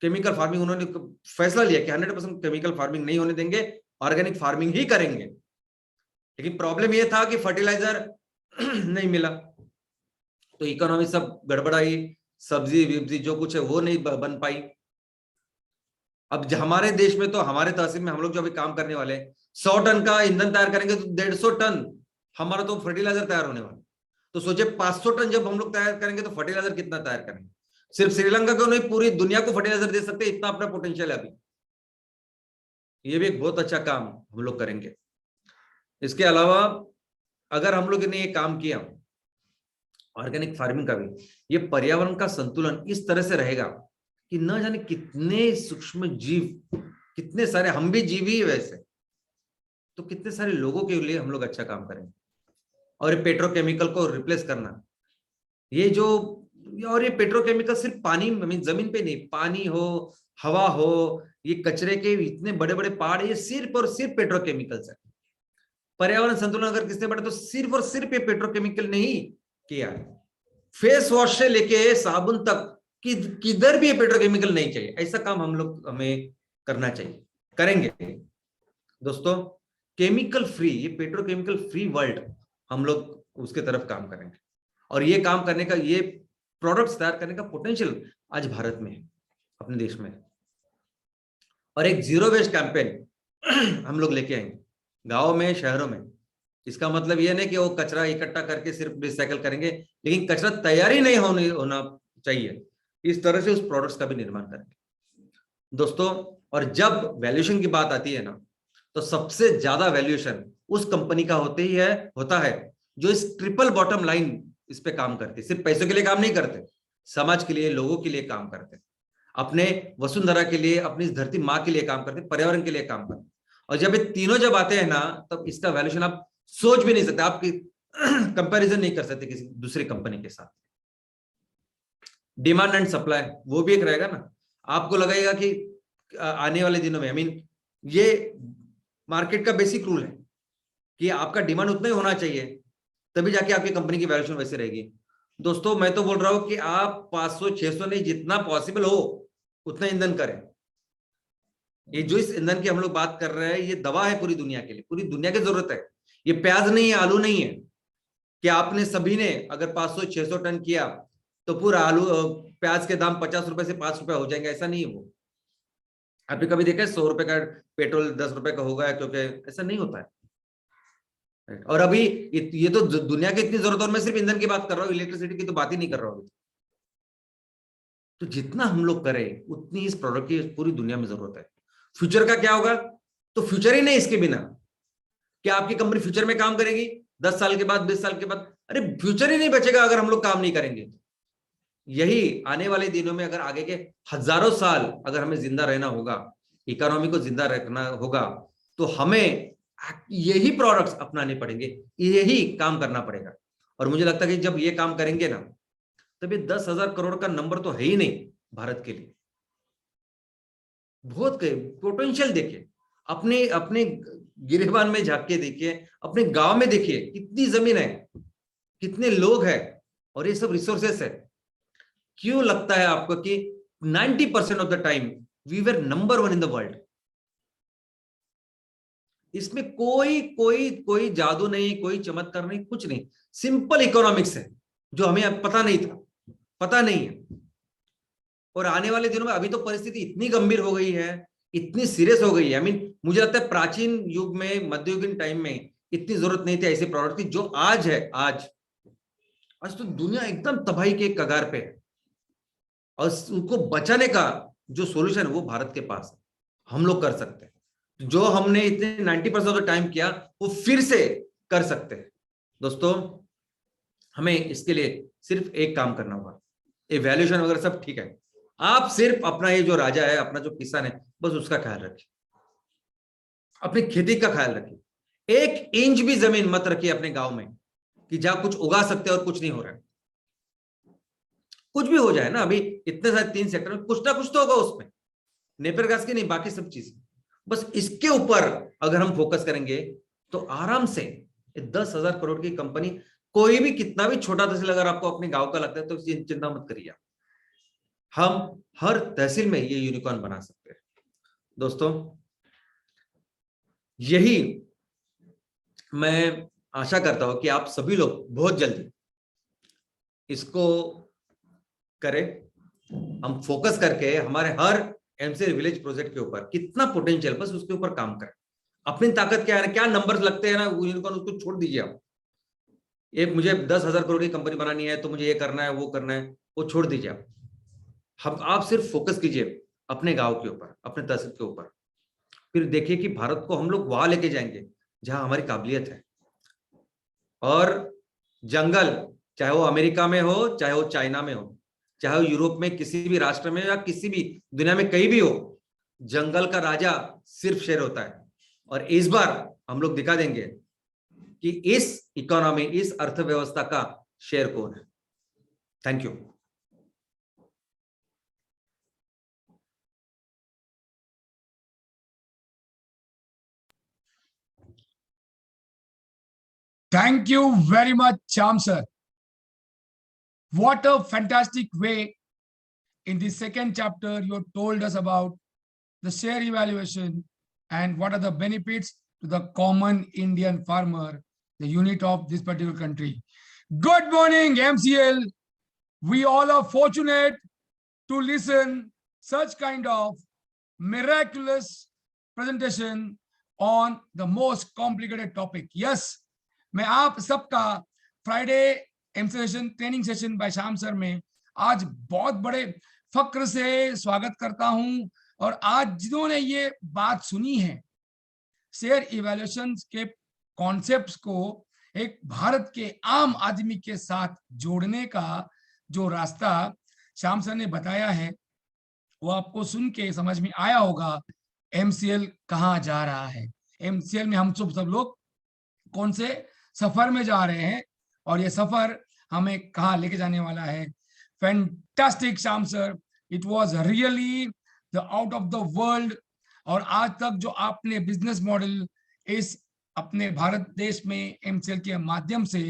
केमिकल फार्मिंग, उन्होंने फैसला लिया कि 100% केमिकल फार्मिंग नहीं होने देंगे, ऑर्गेनिक फार्मिंग ही करेंगे। लेकिन प्रॉब्लम ये था कि फर्टिलाइजर नहीं मिला तो इकोनॉमी सब गड़बड़ाई, सब्जी विब्जी जो कुछ है वो नहीं बन पाई। अब हमारे देश में तो हमारे तहसील में हम लोग जो अभी काम करने वाले हैं, 100 टन का ईंधन तैयार करेंगे तो 150 टन हमारा तो फर्टिलाइजर तैयार होने वाला। तो सोचे 500 टन जब हम लोग तैयार करेंगे तो फर्टिलाइजर कितना तैयार करेंगे? सिर्फ श्रीलंका क्यों नहीं, पूरी दुनिया को फर्टिलाइजर दे सकते, इतना अपना पोटेंशियल है अभी। ये भी एक बहुत अच्छा काम हम लोग करेंगे। इसके अलावा अगर हम लोग ने ये काम किया ऑर्गेनिक फार्मिंग का भी, ये पर्यावरण का संतुलन इस तरह से रहेगा कि न जाने कितने सूक्ष्म जीव, कितने सारे, हम भी जीव ही वैसे, तो कितने सारे लोगों के लिए हम लोग अच्छा काम करेंगे। और ये पेट्रोकेमिकल को रिप्लेस करना, ये जो, और ये पेट्रोकेमिकल सिर्फ पानी जमीन पे नहीं, पानी हो, हवा हो, ये कचरे के इतने बड़े बड़े पहाड़, ये सिर्फ और सिर्फ पेट्रोकेमिकल्स है। पर्यावरण संतुलन अगर किसने बढ़ा तो सिर्फ और सिर्फ ये पेट्रोकेमिकल ने ही किया है। फेस वॉश से लेके साबुन तक किधर भी ये पेट्रोकेमिकल नहीं चाहिए। ऐसा काम हमें करना चाहिए, करेंगे दोस्तों। केमिकल फ्री, ये पेट्रोकेमिकल फ्री वर्ल्ड हम लोग उसके तरफ काम करेंगे। और ये काम करने का, ये प्रोडक्ट्स तैयार करने का पोटेंशियल आज भारत में है, अपने देश में। और एक जीरो वेस्ट कैंपेन हम लोग लेके आएंगे गांव में, शहरों में। इसका मतलब ये नहीं कि वो कचरा इकट्ठा करके सिर्फ रिसाइकल करेंगे, लेकिन कचरा तैयारी नहीं होना चाहिए, इस तरह से उस प्रोडक्ट्स का भी निर्माण करेंगे दोस्तों। और जब वैल्यूएशन की बात आती है ना, तो सबसे ज्यादा वैल्यूएशन उस कंपनी का होता है जो इस ट्रिपल बॉटम लाइन इस पे काम करती है। सिर्फ पैसों के लिए काम नहीं करते, समाज के लिए, लोगों के लिए काम करते, अपने वसुंधरा के लिए, अपनी इस धरती माँ के लिए काम करते, पर्यावरण के लिए काम करते। और जब ये तीनों जब आते हैं ना, तब इसका वैल्यूएशन आप सोच भी नहीं सकते, आप कंपैरिजन नहीं कर सकते किसी दूसरी कंपनी के साथ। डिमांड एंड सप्लाई वो भी एक रहेगा ना। आपको लगेगा कि आने वाले दिनों में, आई मीन ये मार्केट का बेसिक रूल है कि आपका डिमांड उतना ही होना चाहिए, तभी जाके आपकी कंपनी की वैल्यूएशन वैसे रहेगी। दोस्तों मैं तो बोल रहा हूं कि आप 500-600 नहीं, जितना पॉसिबल हो उतना ईंधन करें। ये जो इस ईंधन की हम लोग बात कर रहे हैं, ये दवा है पूरी दुनिया के लिए, पूरी दुनिया की जरूरत है। ये प्याज नहीं है, आलू नहीं है कि आपने सभी ने अगर 500-600 टन किया तो पूरा आलू प्याज के दाम 50 रुपए से 5 रुपए हो जाएंगे, ऐसा नहीं है वो। आपने कभी देखा है 100 रुपए का पेट्रोल 10 रुपए का होगा, क्योंकि ऐसा नहीं होता है। और अभी ये तो दुनिया की इतनी जरूरत है, और मैं सिर्फ ईंधन की बात कर रहा हूँ, इलेक्ट्रिसिटी की तो बात ही नहीं कर रहा हूँ। तो जितना हम लोग करें उतनी इस प्रोडक्ट की पूरी दुनिया में जरूरत है। फ्यूचर का क्या होगा? तो फ्यूचर ही नहीं इसके बिना। क्या आपकी कंपनी फ्यूचर में काम करेगी 10 साल के बाद, 20 साल के बाद? अरे फ्यूचर ही नहीं बचेगा अगर हम लोग काम नहीं करेंगे। यही आने वाले दिनों में, अगर आगे के हजारों साल अगर हमें जिंदा रहना होगा, इकोनॉमी को जिंदा रखना होगा, तो हमें यही प्रोडक्ट्स अपनाने पड़ेंगे, यही काम करना पड़ेगा। और मुझे लगता है कि जब ये काम करेंगे ना, तब ये 10,000 करोड़ का नंबर तो है ही नहीं भारत के लिए। बहुत पोटेंशियल देखिए, अपने अपने गिरेबान में झांक के देखिए, अपने गांव में देखिए कितनी जमीन है, कितने लोग हैं, और ये सब रिसोर्सेस है। क्यों लगता है आपको कि 90% of the time we were number 1 in the world? इसमें कोई कोई कोई जादू नहीं, कोई चमत्कार नहीं, कुछ नहीं, सिंपल इकोनॉमिक्स है जो हमें पता नहीं था, पता नहीं है। और आने वाले दिनों में, अभी तो परिस्थिति इतनी गंभीर हो गई है, इतनी सीरियस हो गई है। आई मीन मुझे लगता है प्राचीन युग में, मध्ययुगीन टाइम में इतनी जरूरत नहीं थी ऐसी प्रोडक्ट की जो आज है। आज तो दुनिया एकदम तबाही के कगार पे है, और उसको बचाने का जो सॉल्यूशन है वो भारत के पास है, हम लोग कर सकते हैं। जो हमने इतने 90% ऑफ द टाइम किया, वो फिर से कर सकते हैं दोस्तों। हमें इसके लिए सिर्फ एक काम करना होगा। इवैल्यूएशन वगैरह सब ठीक है, आप सिर्फ अपना ये जो राजा है, अपना जो किसान है, बस उसका ख्याल रखिए, अपनी खेती का ख्याल रखिए। 1 इंच भी जमीन मत रखिए अपने गांव में कि जहां कुछ उगा सकते हैं और कुछ नहीं हो रहा है। कुछ भी हो जाए ना, अभी इतने सारे 3 सेक्टर में कुछ ना कुछ तो होगा उसमें, नेपियर घास की नहीं, बाकी सब चीज। बस इसके ऊपर अगर हम फोकस करेंगे तो आराम से 10,000 करोड़ की कंपनी, कोई भी कितना भी छोटा तहसील अगर आपको अपने गांव का लगता है तो चिंता मत करिए, हम हर तहसील में ये यूनिकॉर्न बना सकते हैं दोस्तों। यही मैं आशा करता हूं कि आप सभी लोग बहुत जल्दी इसको करें। हम फोकस करके हमारे हर एमसीएल विलेज प्रोजेक्ट के ऊपर कितना पोटेंशियल, बस उसके ऊपर काम करें। अपनी ताकत क्या है, क्या नंबर्स लगते हैं ना, यूनिकॉर्न उसको छोड़ दीजिए आप। एक मुझे 10,000 करोड़ की कंपनी बनानी है तो मुझे ये करना है, वो करना है, वो छोड़ दीजिए आप। आप सिर्फ फोकस कीजिए अपने गांव के ऊपर, अपने तहसील के ऊपर। फिर देखिए कि भारत को हम लोग वहां लेके जाएंगे जहां हमारी काबिलियत है। और जंगल, चाहे वो अमेरिका में हो, चाहे वो चाइना में हो, चाहे वो यूरोप में किसी भी राष्ट्र में, या किसी भी दुनिया में कहीं भी हो, जंगल का राजा सिर्फ शेर होता है। और इस बार हम लोग दिखा देंगे कि इस इकोनॉमी, इस अर्थव्यवस्था का शेर कौन है। Thank you. Thank you very much, Cham sir. What a fantastic way in the second chapter you told us about the share evaluation and what are the benefits to the common Indian farmer, the unit of this particular country. Good morning, MCL. We all are fortunate to listen such kind of miraculous presentation on the most complicated topic. Yes, मैं आप सबका Friday MCL training session by Shyam sir में आज बहुत बड़े फक्र से स्वागत करता हूं। और आज जिन्होंने ये बात सुनी है, शेयर इवैल्यूएशन के कॉन्सेप्ट्स को एक भारत के आम आदमी के साथ जोड़ने का जो रास्ता श्याम सर ने बताया है, वो आपको सुन के समझ में आया होगा एमसीएल कहाँ जा रहा है। एमसीएल में हम सब लोग कौन से सफर में जा रहे हैं और ये सफर हमें कहाँ लेके जाने वाला है। Fantastic Shyam sir, it was really the out of the world. और आज तक जो आपने बिजनेस मॉडल इस अपने भारत देश में एमसीएल के माध्यम से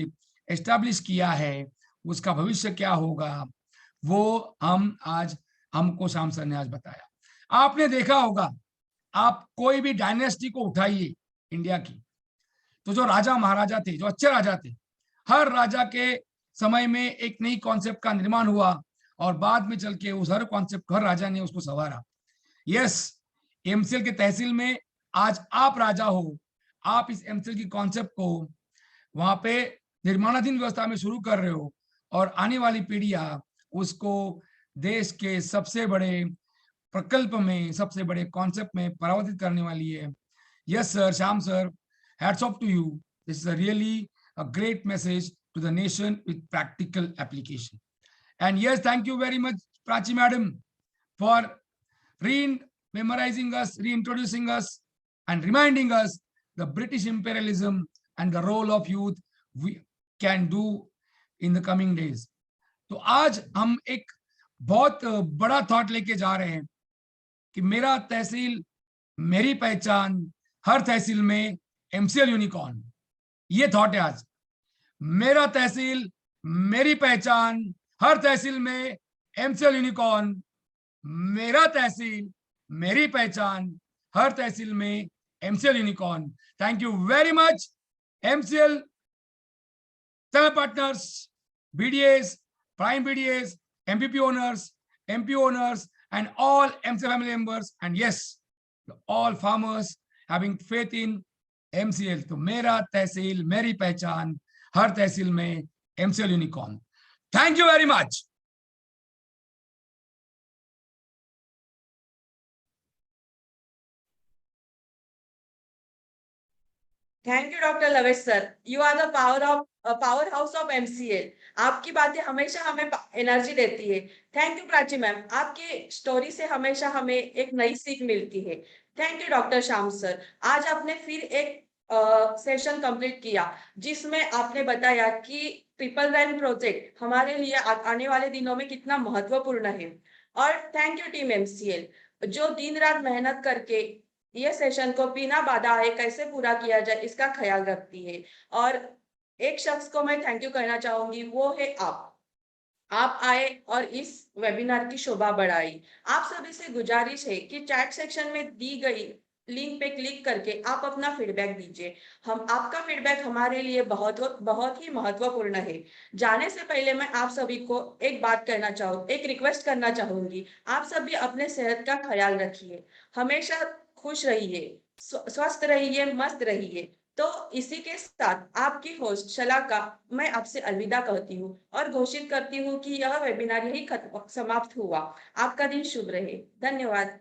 एस्टैब्लिश किया है, उसका भविष्य क्या होगा वो हमको श्याम सर ने आज बताया। आपने देखा होगा, आप कोई भी डायनेस्टी को उठाइए इंडिया की, तो जो राजा महाराजा थे, जो अच्छे राजा थे, हर राजा के समय में एक नई कॉन्सेप्ट का निर्माण हुआ और बाद में चल के उस हर कॉन्सेप्ट हर राजा ने उसको संवारा। यस, एमसीएल के तहसील में आज आप राजा हो, आप इस एमसीएल की कॉन्सेप्ट को वहां पे निर्माणाधीन व्यवस्था में शुरू कर रहे हो और आने वाली पीढ़ियां उसको देश के सबसे बड़े प्रकल्प में, सबसे बड़े कॉन्सेप्ट में परावर्तित करने वाली है। Yes sir, Shyam sir, hats off to you. This is really a great message to the nation with practical application. And yes, thank you very much, Prachi madam, for memorizing us, reintroducing us, and reminding us the British imperialism and the role of youth we can do in the coming days. तो आज हम एक बहुत बड़ा थॉट लेके जा रहे हैं कि मेरा तहसील मेरी पहचान, हर तहसील में एमसीएल यूनिकॉर्न। ये थॉट है आज। मेरा तहसील मेरी पहचान, हर तहसील में एमसीएल यूनिकॉर्न। मेरा तहसील मेरी पहचान, हर तहसील में MCL unicorn. Thank you very much MCL channel partners, BDS, prime BDS, MPP owners, MP owners, and all MCL family members, and yes, all farmers having faith in MCL. तो मेरा तहसील मेरी पहचान, हर तहसील में MCL unicorn. Thank you very much. Thank you doctor Lavesh sir, you are the power house of MCL. आपकी बातें हमेशा हमें एनर्जी देती है। थैंक यू प्राची मैम, आपकी स्टोरी से हमेशा हमें एक नई सीख मिलती है। Thank you doctor Shyam sir, आज आपने फिर एक सेशन कंप्लीट किया जिसमें आपने बताया कि ट्रिपल राइन प्रोजेक्ट हमारे लिए आने वाले दिनों में कितना महत्वपूर्ण है। और थैंक यू टीम एमसीएल जो दिन रात मेहनत करके ये सेशन को बिना बाधा है कैसे पूरा किया जाए इसका ख्याल रखती है। और एक शख्स को मैं थैंक यू कहना चाहूंगी, वो है आप आए और इस वेबिनार की शोभा बढ़ाई। आप सभी से गुजारिश है कि चैट सेक्शन में दी गई लिंक पे क्लिक करके आप अपना फीडबैक दीजिए। आपका फीडबैक हमारे लिए बहुत ही महत्वपूर्ण है। जाने से पहले मैं आप सभी को एक रिक्वेस्ट करना चाहूंगी। आप सभी अपने सेहत का ख्याल रखिए, हमेशा खुश रहिए, स्वस्थ रहिए, मस्त रहिए। तो इसी के साथ आपकी होस्ट शलाका मैं आपसे अलविदा कहती हूँ और घोषित करती हूँ कि यह वेबिनार यही समाप्त हुआ। आपका दिन शुभ रहे। धन्यवाद।